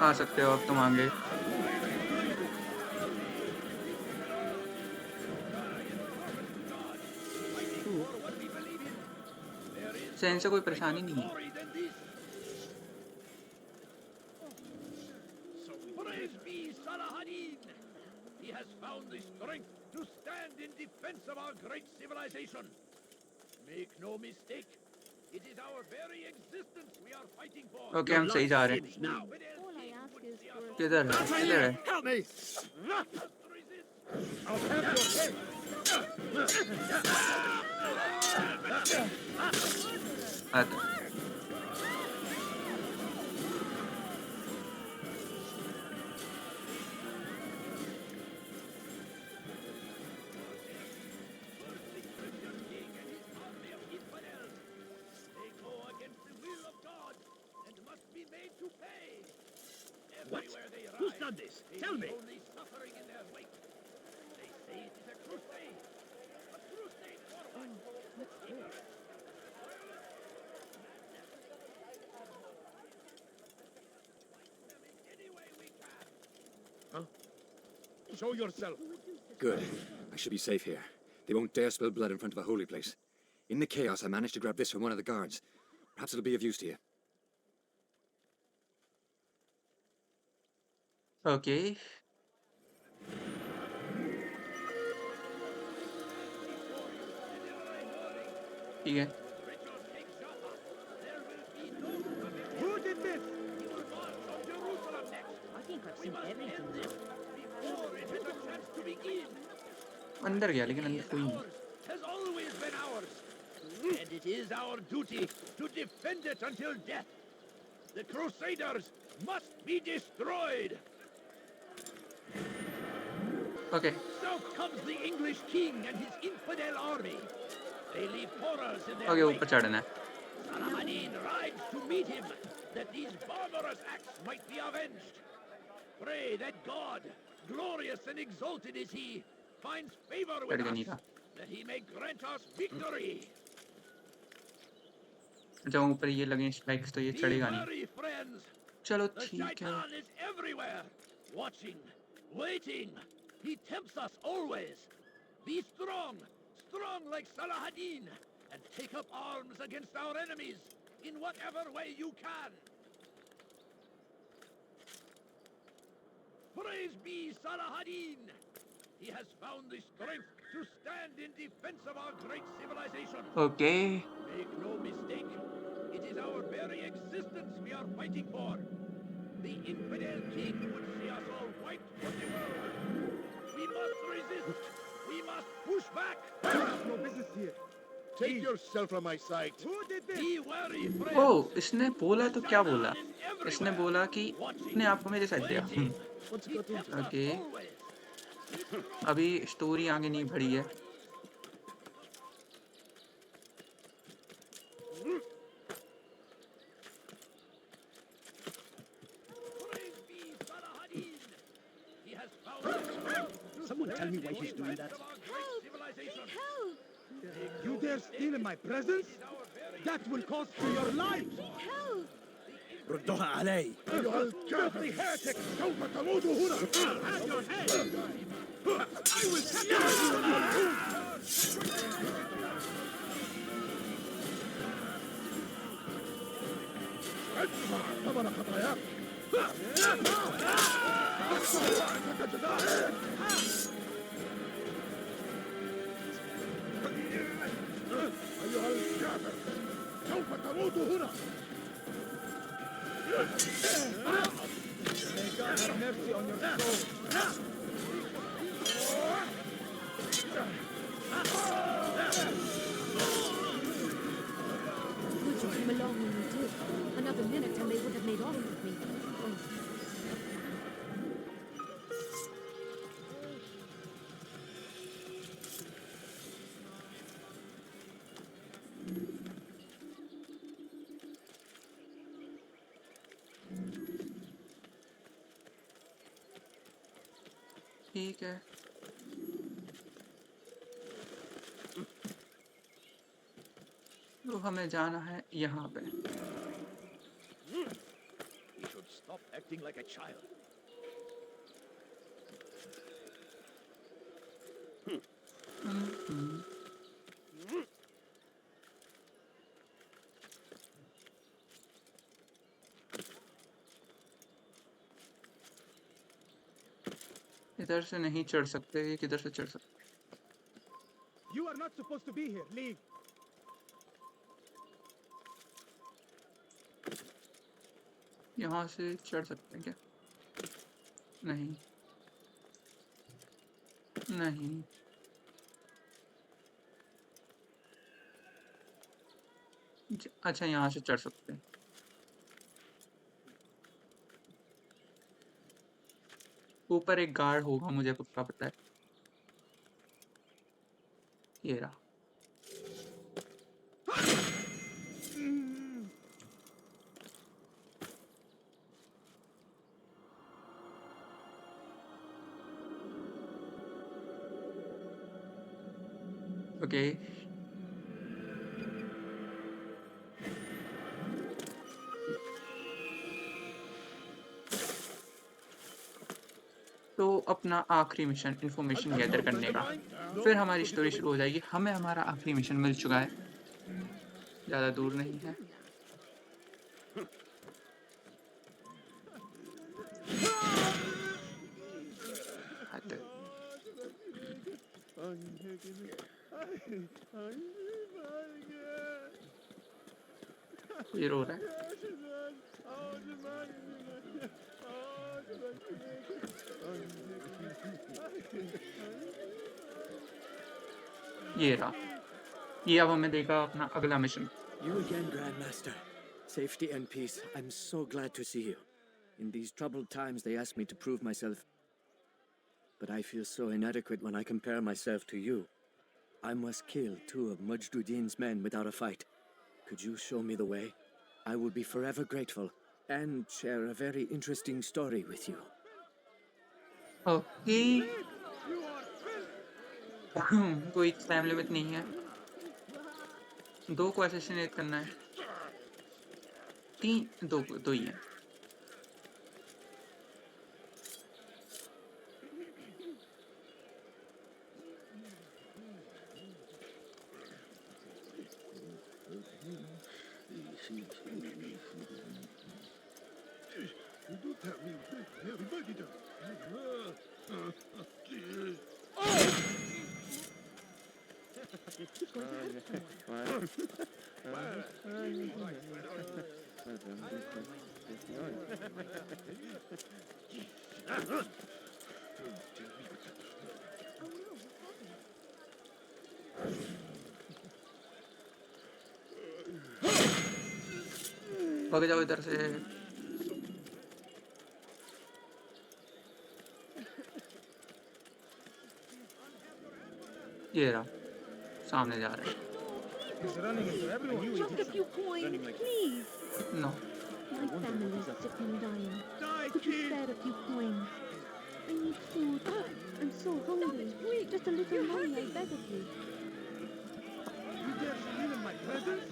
आ सकते हो अब तुम आगे। से इनसे कोई परेशानी नहीं है। Praise be Saladin! He has found the strength to stand in defense of our great civilization. Make no mistake, it is our very existence we are fighting for. Okay हम सही जा रहे हैं। Now, All I ask is for a किधर है? किधर है? Help me! I'll have your head. आता। They go against the will of God and must be made to pay. Everywhere they rise, who's done this? Tell me. Only suffering in their wake. They say it is a crusade. A crusade forward. Any way we can. Show yourself. Good. I should be safe here. They won't dare spill blood in front of a holy place. In the chaos, I managed to grab this from one of the guards. Perhaps it'll be of use to you. Okay ठीक है। Who did this? He will march on Jerusalem next. I think I've seen everything now. Before it has a chance to begin. अंदर गया लेकिन अंदर कोई नहीं। Ours has always been ours. And it is our duty to defend it until death. The Crusaders must be destroyed. Okay South comes the English king and his infidel army. They leave horrors in their okay wake. ऊपर चढ़ना है। Saladin rides to meet him, that these barbarous acts might be avenged. Pray that God, glorious and exalted is he, finds favor with चढ़ नहीं us, रहा। that he may grant us victory. जब ऊपर ये लगे स्पाइक्स तो ये Be चढ़ेगा नहीं। wary, friends. चलो The ठीक है। Shaitan is everywhere, watching, waiting. He tempts us always. Be strong, strong like Saladin, and take up arms against our enemies in whatever way you can. Praise be Saladin! He has found the strength to stand in defense of our great civilization. Okay Make no mistake, it is our very existence we are fighting for. The infidel king would see us all wiped from the world. We must resist. We must push back. No business here. Take yourself from my sight. Who did this? Be wary, oh friends. इसने बोला तो क्या बोला? Satan is everywhere, इसने बोला कि अपने आप को मेरे साथ दिया। waiting. What's He got into tempts us Okay. always. Be strong. अभी स्टोरी आगे नहीं बढ़ी है। Praise be Saladin. He has found the strength to Someone tell stand me in why he's doing defense that. of our great civilization. You dare steal in my presence? That will cost you your lives! ردوها علي! أيها الكافر heretic! سوف تموت هنا! Have your head! I will cut you! ادفع ثمن خطاياك! أيها الكافر! سوف تموت هنا! May God have mercy on your soul. Would you come along when you did? Another minute and they would have made off with me. Oh. ठीक है। तो हमें जाना है यहाँ पे। You should stop acting like a child. इधर से नहीं चढ़ सकते, ये किधर से चढ़ सकते? You are not supposed to be here. Leave. यहाँ से चढ़ सकते हैं क्या? नहीं नहीं। अच्छा, यहाँ से चढ़ सकते हैं। ऊपर एक गार्ड होगा, मुझे पक्का पता है। ये रहा। ओके, तो अपना आखिरी मिशन इंफॉर्मेशन गैदर करने का, फिर हमारी स्टोरी शुरू हो जाएगी। हमें हमारा आखिरी मिशन मिल चुका है, ज़्यादा दूर नहीं है। ये रो रहा है। ये रहा। ये अब हमें देगा अपना अगला mission. You again, Grandmaster. Safety and peace. I'm so glad to see you. In these troubled times, they ask me to prove myself. But I feel so inadequate when I compare myself to you. I must kill 2 of Majduddin's men without a fight. Could you show me the way? I will be forever grateful and share a very interesting story with you. Okay, कोई time limit नहीं है। 2 को assassinate करना है। 3 2 ही है। भाग जाओ इधर से। ये रहा, सामने जा रहा है। He's running into everyone. Just a few coins, please. No, My family is sick and dying. Could you spare a few coins? I need food. I'm so hungry. Just a little money, I beg of you. You dare steal in my presence?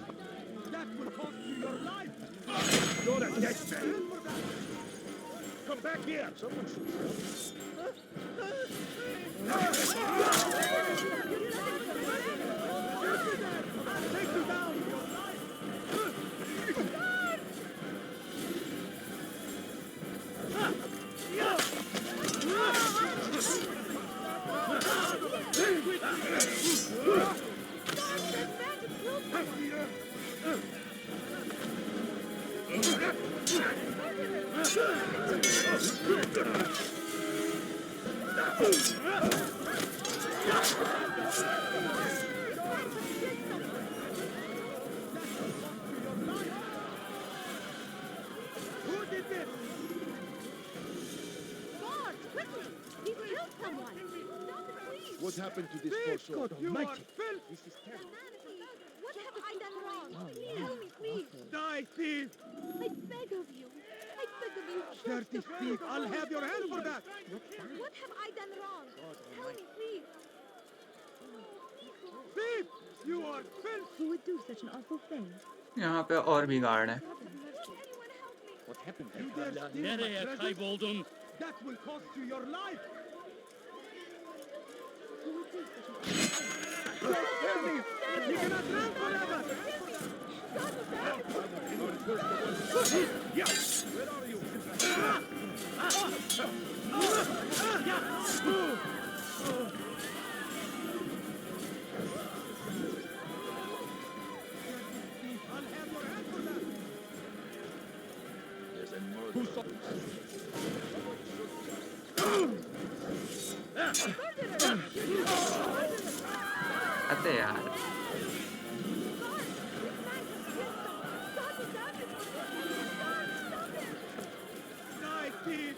That will cost you your life. You're a dead man. Come back here. Someone Take you down. Who did this? Guards, quickly! He's killed someone! Stop it, please! What happened to this Speak, poor soul? you are filth. This is The terrible. man is what have I done wrong? Please, tell me, please! Die, thief. I beg of you. I beg of Dirty thief, I'll have your hand for that! What have I done wrong? Tell me, please. Thief! You are filth! Who would do such an awful thing? यहाँ पे और भी guard हैं। What happened? You dare steal my presents? That will cost you your life! Who would do such an Don't kill me! You cannot live forever! Where are you? I'll have your hand for that! There's a murder. अरे यार Die, thief!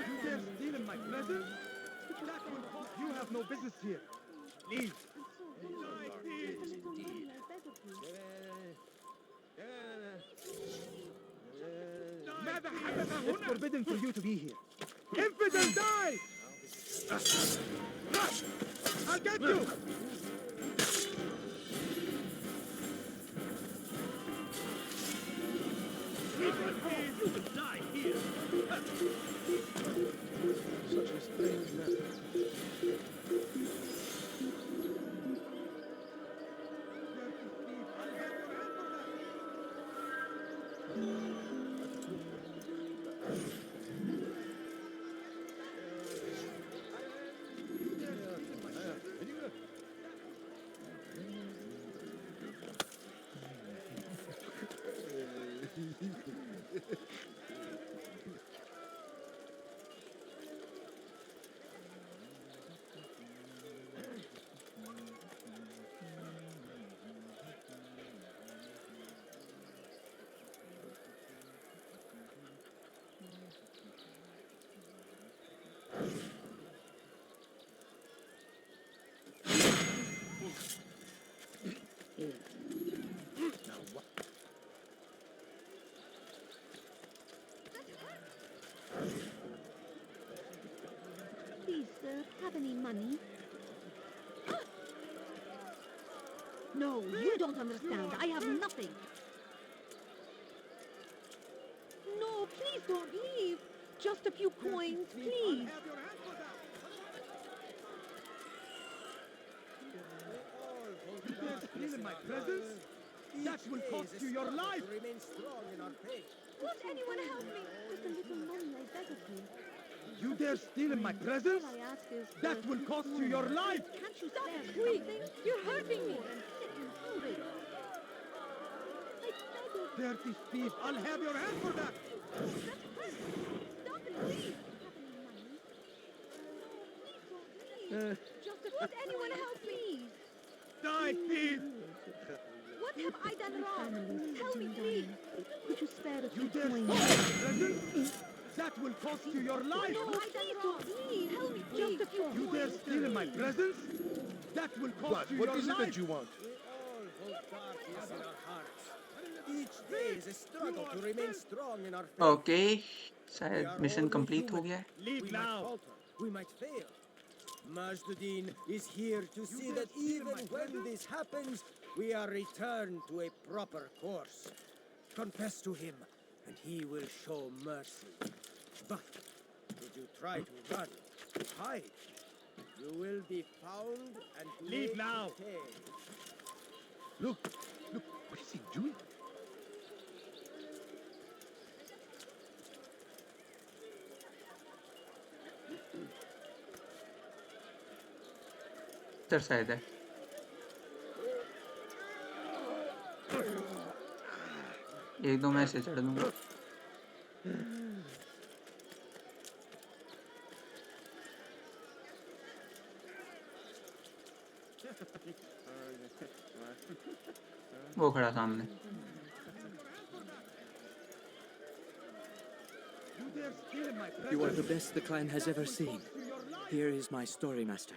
You dare steal in my presence? That will cost you have no business here. Leave! Die, thief! ماذا حدث هنا؟ It's forbidden for you to be here. Infidel, die! I'll get you! You will die here. Such a strange method. Please, sir, have any money? No, you don't understand. I have nothing. No, please don't leave. Just a few coins, please. You dare steal in my presence? That will cost you your life! Won't anyone help me? Just a little money, I beg of you. You dare steal in my presence? All I ask is That will cost you your life! Can't you stop it, please? You're hurting me. I'm sick and hungry. I beg of you. Dirty thief, I'll have your hand for that! Stop it, please. Have any money? No, please don't leave. Just a Won't anyone help me? Die, thief! What have I done wrong? Tell me, please. Could you spare a You few dare steal in coins? my presence? That will cost you your life! No, please don't leave. Tell me, please. Just a few You dare coins. steal in my presence? That will cost What? you What your is it life! that you want? Each day is a struggle to remain strong in our faith. Okay शायद mission complete हो गया है। Leave now! We might fail. Majduddin is here to see that even when this happens, we are returned to a proper course. Confess to him, and he will show mercy. But if you try to run, hide, you will be found and Leave made now. to pay. Look, what is he doing? इधर शायद है। एक दो मैं ऐसे चढ़ दूंगा। वो खड़ा सामने। You dare steal in my You are presence? the best the clan has ever seen. Here is my story, Master.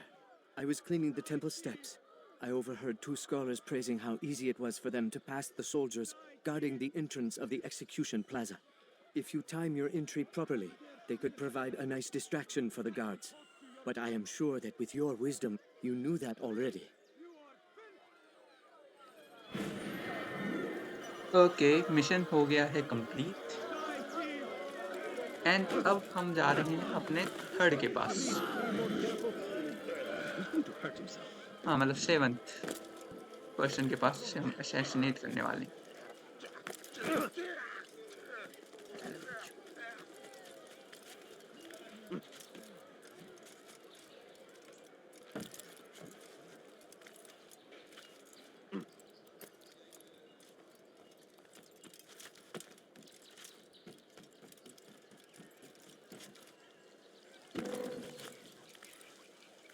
I was cleaning the temple steps. I overheard two scholars praising how easy it was for them to pass the soldiers guarding the entrance of the execution plaza. If you time your entry properly, they could provide a nice distraction for the guards. But I am sure that with your wisdom, you knew that already. Okay, mission हो गया है complete and अब हम जा रहे हैं अपने third के पास। हाँ, मतलब 7th पर्सन के पास से हम असैसिनेट करने वाले हैं।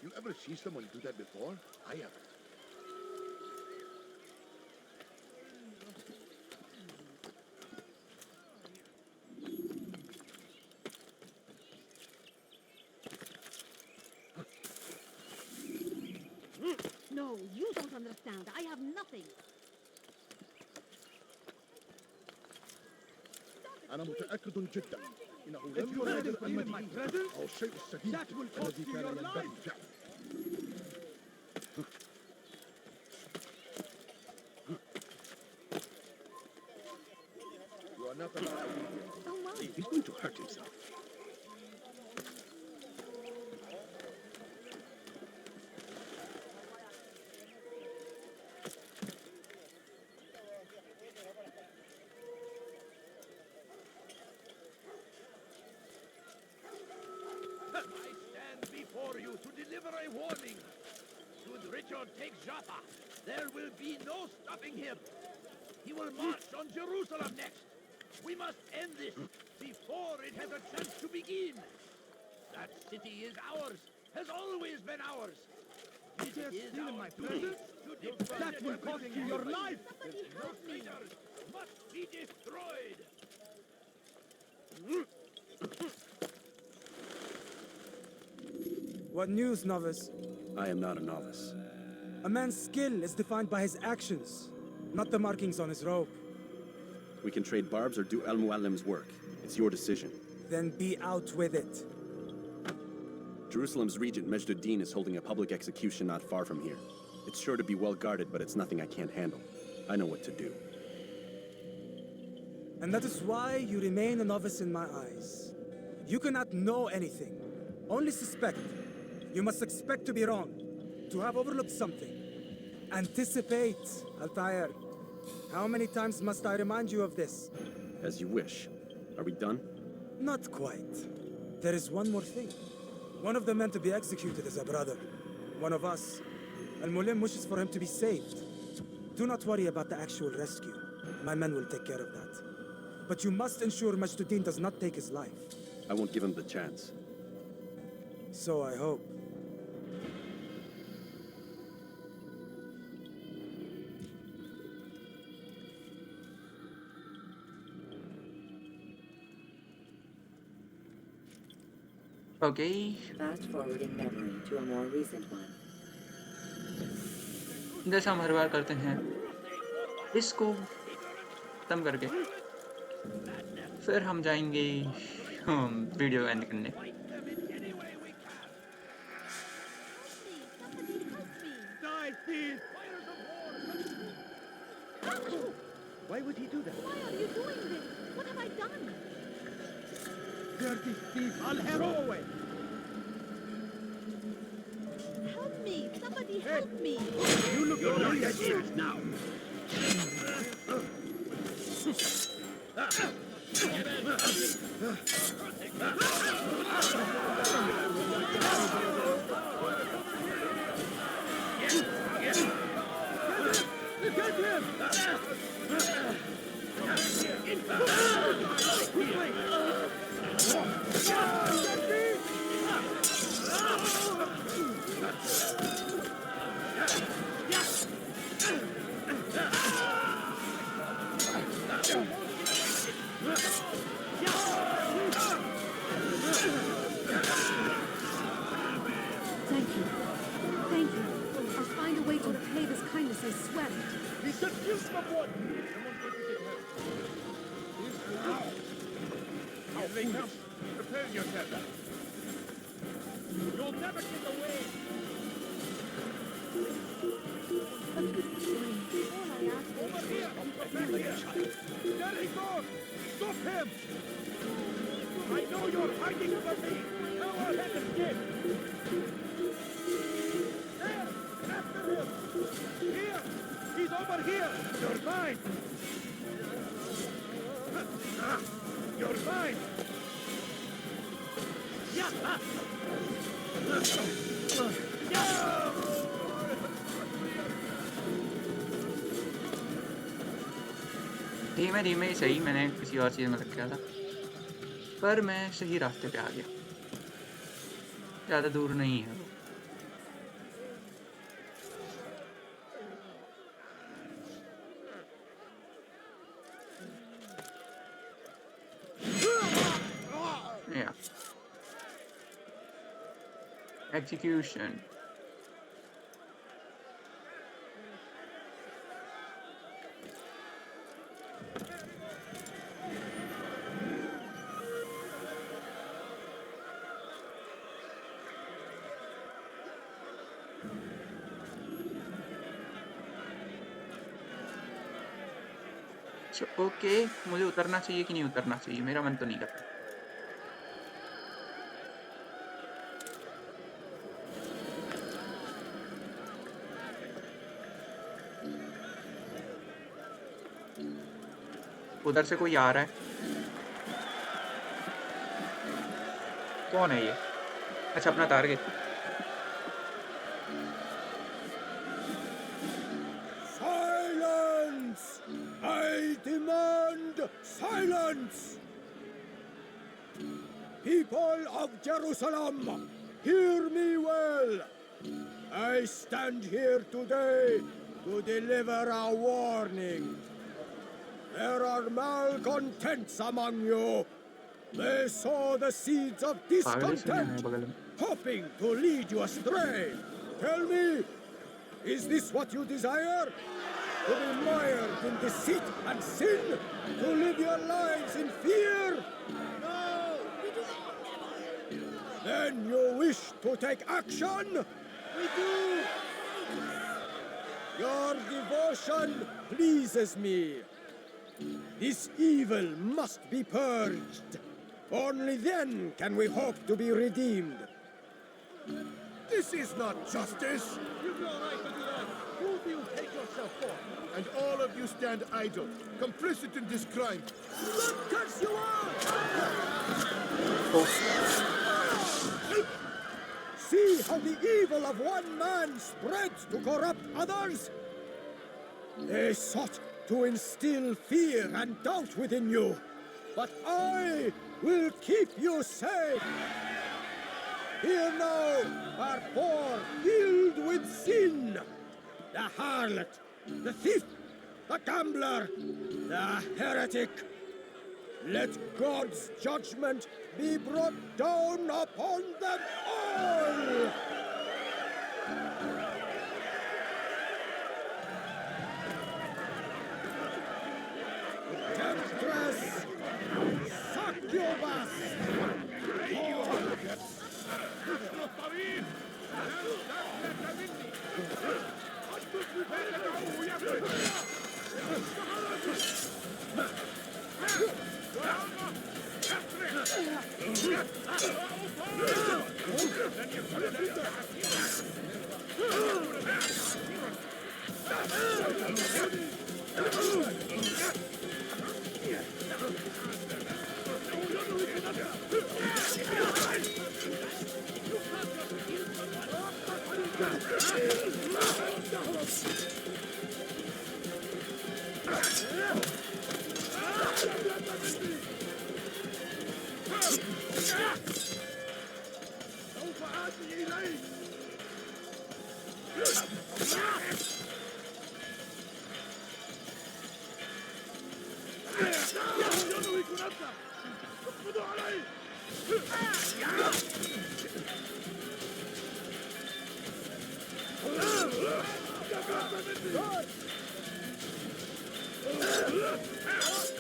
You ever see someone do that before? I haven't. No, you don't understand. I have nothing. أنا متأكد جدا إنه لم يغادر المدينة أو الشيء السديد الذي كان ينبغي فعله. You are not allowed. He's going to hurt himself. Before you to deliver a warning. Should Richard take Jaffa, there will be no stopping him. He will march on Jerusalem next. We must end this before it has a chance to begin. That city is ours, has always been ours. It is stealing my presence. That will cost you your life. Traitors must be destroyed. What news, novice? I am not a novice. A man's skill is defined by his actions, not the markings on his robe. We can trade barbs or do Al-Muallim's work. It's your decision. Then be out with it. Jerusalem's regent Majduddin is holding a public execution not far from here. It's sure to be well guarded, but it's nothing I can't handle. I know what to do. And that is why you remain a novice in my eyes. You cannot know anything, only suspect. You must expect to be wrong, to have overlooked something. Anticipate, Altair. How many times must I remind you of this? As you wish. Are we done? Not quite. There is one more thing. One of the men to be executed is a brother. One of us. Al-Mulim wishes for him to be saved. Do not worry about the actual rescue. My men will take care of that. But you must ensure Majduddin does not take his life. I won't give him the chance. So I hope. Okay. Fast forwarding memory to a more recent one. जैसा हम हर बार करते हैं, इसको खत्म करके फिर हम जाएंगे वीडियो एंड करने। Why would he do that? Why are you doing this? What have I done? Dirty thief, I'll throw away. Help me! Somebody help me! You look like ideas now. Thank you. Thank you. I'll find a way to repay they come. Prepare yourself. You'll never get away. Over here. Over here. There he goes. Stop him. I know you're hiding from me. Go ahead and escape. There. After him. Here. He's over here. You're mine. You're mine. धीमे धीमे ही सही, मैंने किसी और चीज़ में लग गया था, पर मैं सही रास्ते पे आ गया। ज़्यादा दूर नहीं है वो। Yeah. Execution. ओके, मुझे उतरना चाहिए कि नहीं उतरना चाहिए? मेरा मन तो नहीं करता। उधर से कोई आ रहा है। कौन है ये? अच्छा, अपना target. Silence! I demand silence! People of Jerusalem, hear me well. I stand here today to deliver a warning. There are malcontents among you. They sow the seeds of discontent, hoping to lead you astray. Tell me, is this what you desire? To be mired in deceit and sin? To live your lives in fear? No, we do not. Then you wish to take action? We do. Your devotion pleases me. This evil must be purged. Only then can we hope to be redeemed. This is not justice. You've no right to do that. Who do you take yourself for? And all of you stand idle, complicit in this crime. Blood curse you all! See how the evil of one man spreads to corrupt others? They sought to instill fear and doubt within you, but I will keep you safe. Here now are four filled with sin. The harlot, the thief, the gambler, the heretic. Let God's judgment be brought down upon them all! Temptress! Succubus!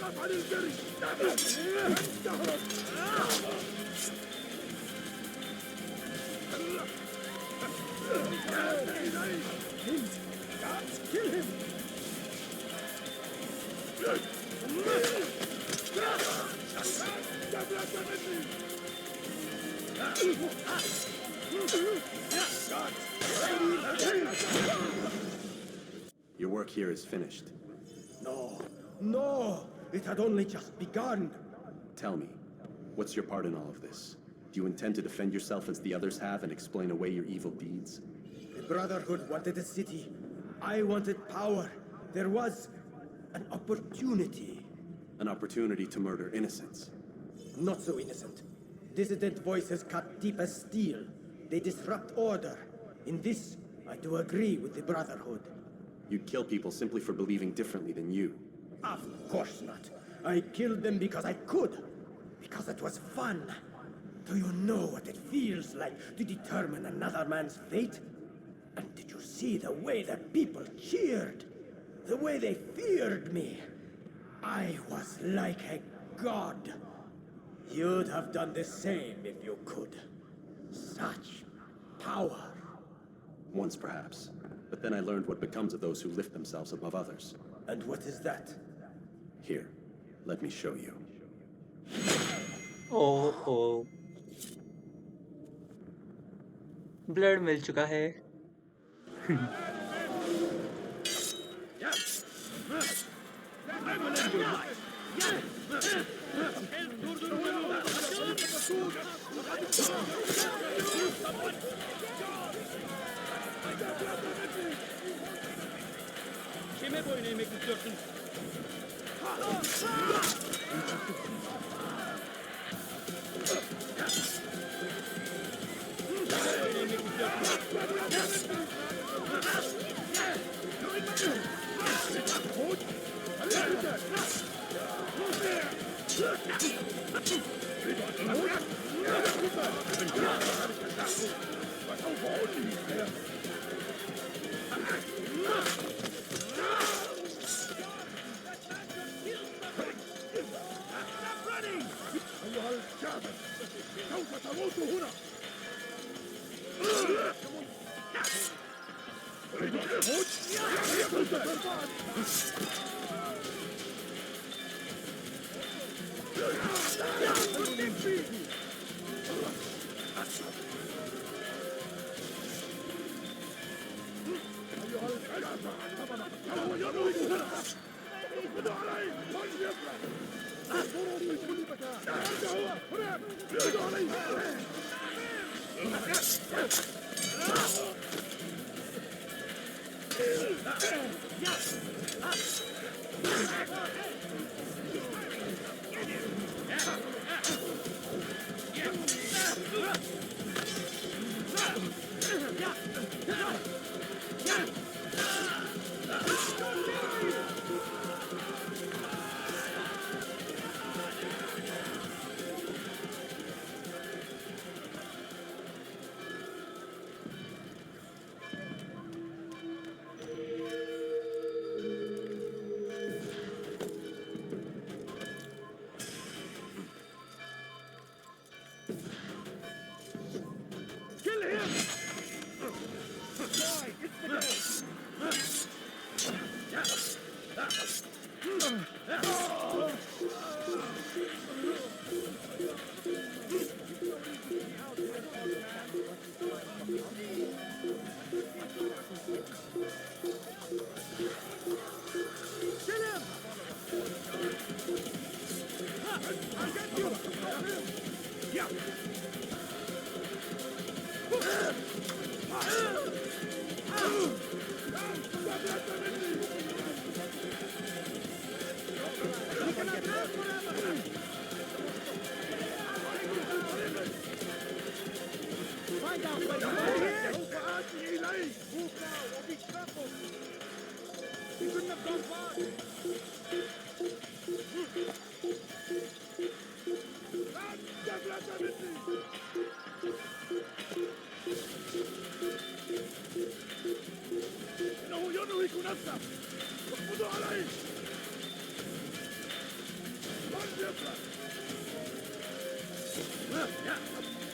توقف عن الجري. Kill him! Your work here is finished. No, no! It had only just begun. Tell me, what's your part in all of this? Do you intend to defend yourself as the others have and explain away your evil deeds? The Brotherhood wanted a city. I wanted power. There was an opportunity. An opportunity to murder innocents. Not so innocent. Dissident voices cut deep as steel. They disrupt order. In this, I do agree with the Brotherhood. You'd kill people simply for believing differently than you. Of course not. I killed them because I could. Because it was fun. Do you know what it feels like to determine another man's fate? And did you see the way the people cheered? The way they feared me? I was like a god. You'd have done the same if you could. Such power. Once, perhaps. But then I learned what becomes of those who lift themselves above others. And what is that? Here, let me show you. Oh blood मिल चुका है। Kime boyun eğmek istiyorsun? أيها الكافر سوف تموت هنا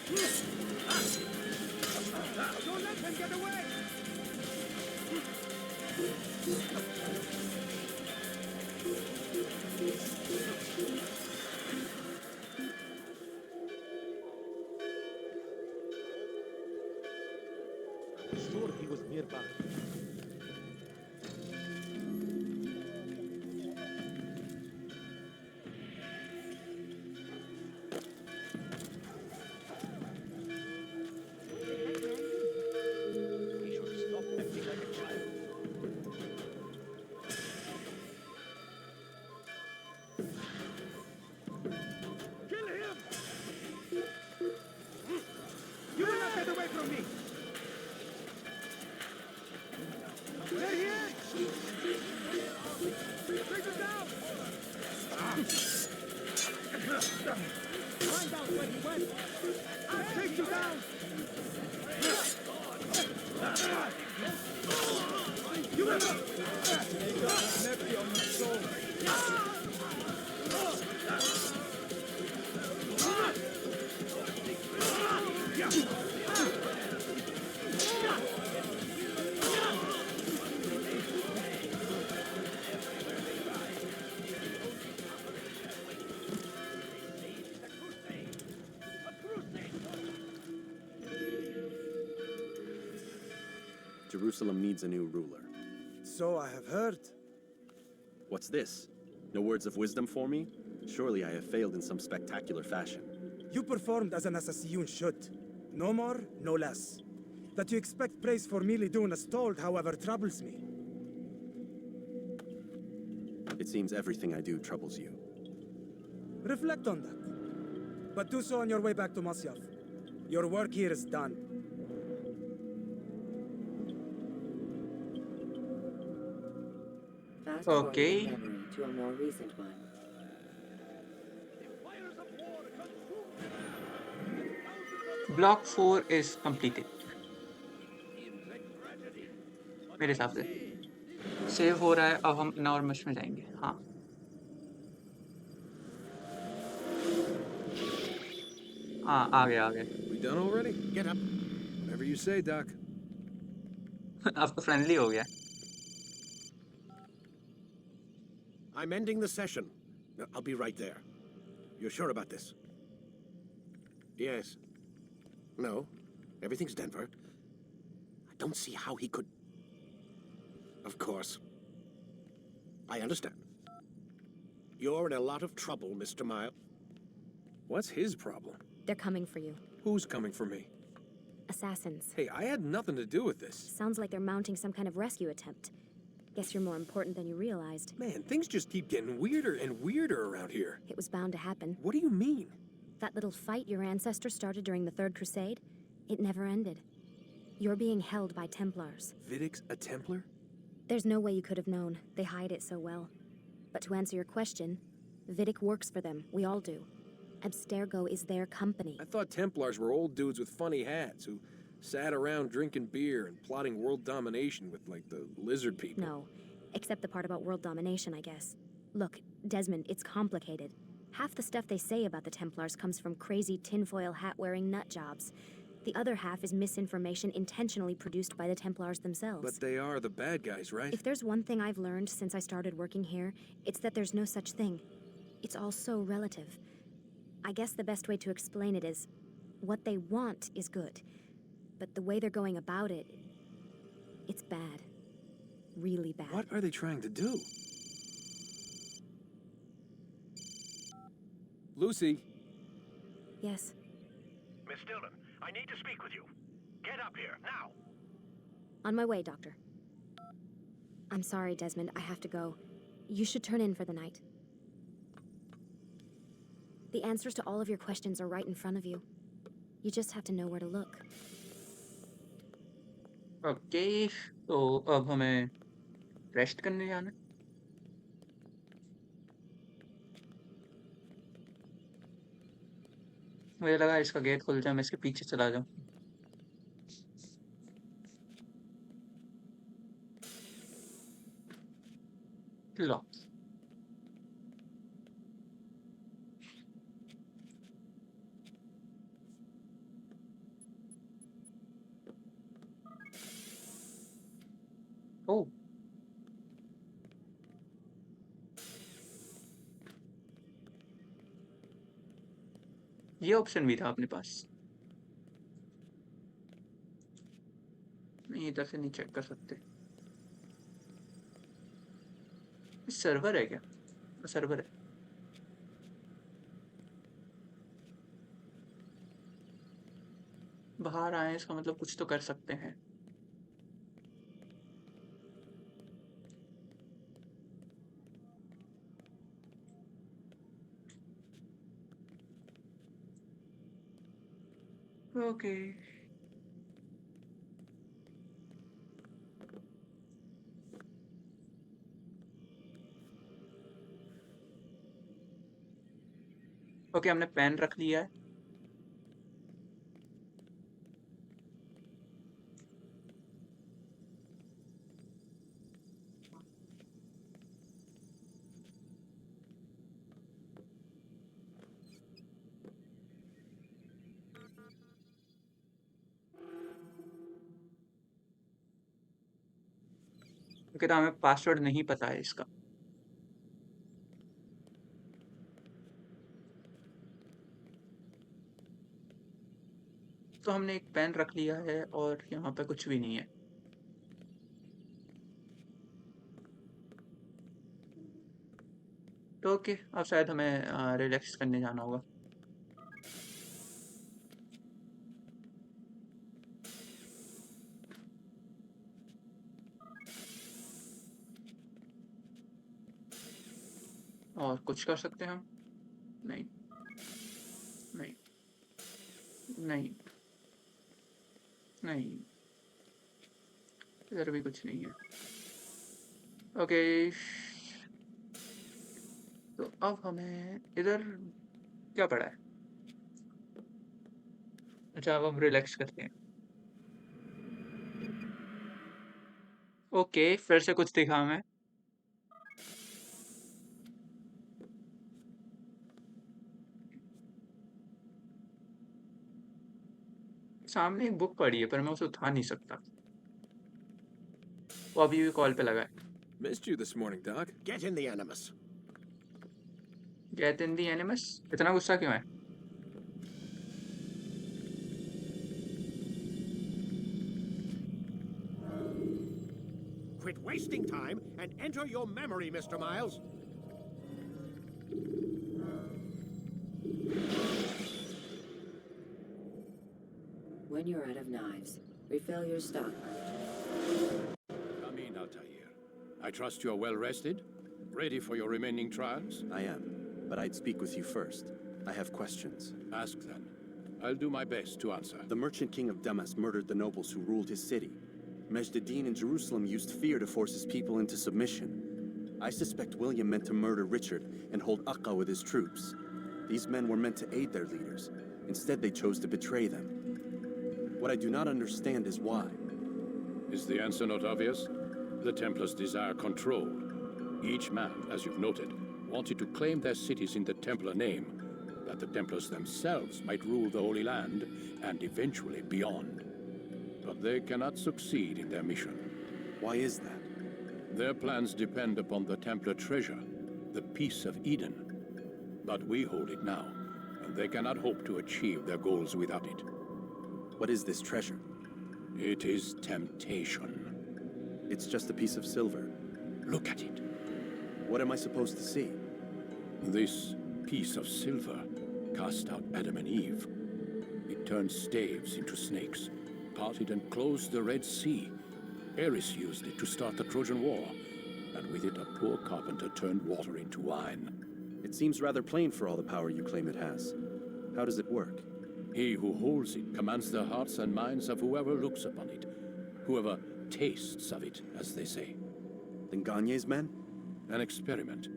Don't let them get away! Sure, he was nearby. He should stop acting like a child. Kill him! You will not get away from me! There he is! Bring him down! Find out where he went! I'll take you down! You will not! May God have mercy on my soul! Jerusalem needs a new ruler. So I have heard. What's this? No words of wisdom for me? Surely I have failed in some spectacular fashion. You performed as an assassin should. No more, no less. That you expect praise for merely doing as told, however, troubles me. It seems everything I do troubles you. Reflect on that. But do so on your way back to Masyaf. Your work here is done. Fast Okay. forwarding memory to a more recent one. Block 4 is completed. मेरे हिसाब से save हो रहा है. अब हम नॉर्मश में जाएंगे. हाँ. हाँ, आ गया. We done already? Get up. Whatever you say, Doc. अब तो फ्रेंडली हो गया. I'm ending the session. I'll be right there. You're sure about this? Yes. No. Everything's Denver. I don't see how he could... Of course. I understand. You're in a lot of trouble, Mr. Miles. What's his problem? They're coming for you. Who's coming for me? Assassins. Hey, I had nothing to do with this. Sounds like they're mounting some kind of rescue attempt. Guess you're more important than you realized. Man, things just keep getting weirder and weirder around here. It was bound to happen. What do you mean? That little fight your ancestors started during the Third Crusade, it never ended. You're being held by Templars. Vidic's a Templar? There's no way you could have known. They hide it so well. But to answer your question, Vidic works for them. We all do. Abstergo is their company. I thought Templars were old dudes with funny hats who sat around drinking beer and plotting world domination with, like, the lizard people. No, except the part about world domination, I guess. Look, Desmond, it's complicated. Half the stuff they say about the Templars comes from crazy tinfoil hat-wearing nut jobs. The other half is misinformation intentionally produced by the Templars themselves. But they are the bad guys, right? If there's one thing I've learned since I started working here, it's that there's no such thing. It's all so relative. I guess the best way to explain it is, what they want is good. But the way they're going about it, it's bad. Really bad. What are they trying to do? Lucy? Yes. Miss Dillon, I need to speak with you. Get up here, now! On my way, Doctor. I'm sorry, Desmond. I have to go. You should turn in for the night. The answers to all of your questions are right in front of you. You just have to know where to look. Okay, तो अब हमें rest करने जाना है. मुझे लगा इसका gate खुल जाए, मैं इसके पीछे चला जाऊं. लॉक. ये ऑप्शन भी था अपने पास। नहीं, इधर से नहीं चेक कर सकते। सर्वर है क्या? सर्वर है। बाहर आए, इसका मतलब कुछ तो कर सकते हैं। ओके। ओके, हमने पेन रख लिया है। ओके, तो हमें पासवर्ड नहीं पता है इसका। तो हमने एक पेन रख लिया है और यहाँ पे कुछ भी नहीं है। तो ओके, अब शायद हमें रिलैक्स करने जाना होगा। और कुछ कर सकते हैं हम? नहीं, नहीं, नहीं, नहीं, इधर भी कुछ नहीं है। ओके, तो अब हमें इधर क्या पड़ा है? अच्छा, अब हम रिलैक्स करते हैं। ओके, फिर से कुछ दिखा हमें। सामने एक बुक पड़ी है पर मैं उसे उठा नहीं सकता। वो अभी भी कॉल पे लगा है। Missed you this morning, Doc. Get in the Animus. Get in दी एनिमस। इतना गुस्सा क्यों है? Quit wasting time and enter your memory, Mr. Miles. When you're out of knives, refill your stock. Come in, Altair. I trust you are well rested? Ready for your remaining trials? I am, but I'd speak with you first. I have questions. Ask then. I'll do my best to answer. The merchant king of Damas murdered the nobles who ruled his city. Majd-ad-Din in Jerusalem used fear to force his people into submission. I suspect William meant to murder Richard and hold Aqqa with his troops. These men were meant to aid their leaders. Instead, they chose to betray them. What I do not understand is why. Is the answer not obvious? The Templars desire control. Each man, as you've noted, wanted to claim their cities in the Templar name, that the Templars themselves might rule the Holy Land and eventually beyond. But they cannot succeed in their mission. Why is that? Their plans depend upon the Templar treasure, the Peace of Eden. But we hold it now, and they cannot hope to achieve their goals without it. What is this treasure? It is temptation. It's just a piece of silver. Look at it. What am I supposed to see? This piece of silver cast out Adam and Eve. It turned staves into snakes, parted and closed the Red Sea. Ares used it to start the Trojan War, and with it a poor carpenter turned water into wine. It seems rather plain for all the power you claim it has. How does it work? He who holds it commands the hearts and minds of whoever looks upon it, whoever tastes of it, as they say. Then Gagne's men? An experiment.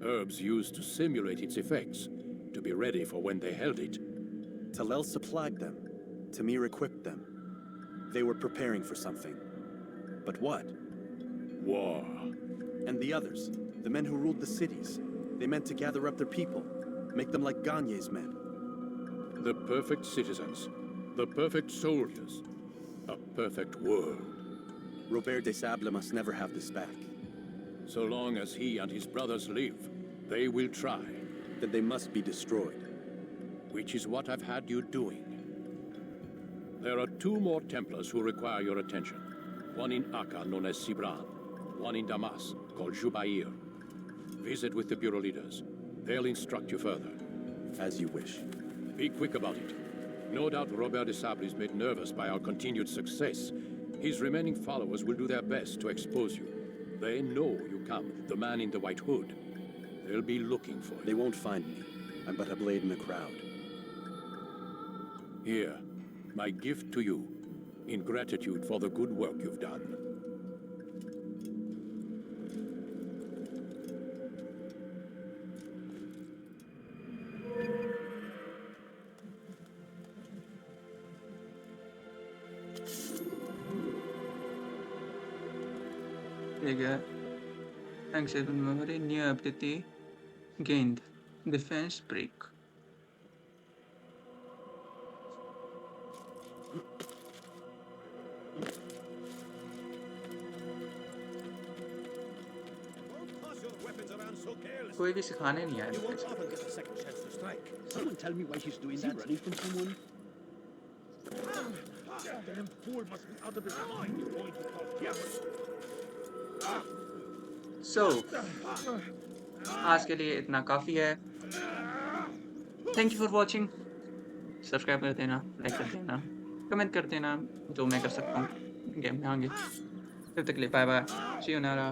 Herbs used to simulate its effects, to be ready for when they held it. Talel supplied them. Tamir equipped them. They were preparing for something. But what? War. And the others, the men who ruled the cities, they meant to gather up their people, make them like Gagne's men. The perfect citizens, the perfect soldiers, a perfect world. Robert de Sable must never have this back. So long as he and his brothers live, they will try. Then they must be destroyed. which is what I've had you doing. There are 2 more Templars who require your attention. One in Akka, known as Sibran. One in Damas, called Jubair. Visit with the Bureau leaders. They'll instruct you further. As you wish. Be quick about it. No doubt Robert de Sable is made nervous by our continued success. His remaining followers will do their best to expose you. They know you come, the man in the white hood. They'll be looking for you. They won't find me. I'm but a blade in the crowd. Here, my gift to you, in gratitude for the good work you've done. Trigger. Accessible memory, new ability gained. Defense break. Don't toss your weapons around so carelessly. कोई भी सिखाने नहीं आया You won't इसको। often get a second chance to strike. Someone tell me why he's doing that. Running from someone? That damn fool must be out of his mind. Going to cause jeopardy. So, आज के लिए इतना काफ़ी है। Thank you for watching. Subscribe कर देना, like कर देना, कमेंट कर देना, जो मैं कर सकता हूँ गेम में आगे। तब तक के लिए बाय बाय, सी यू नारा।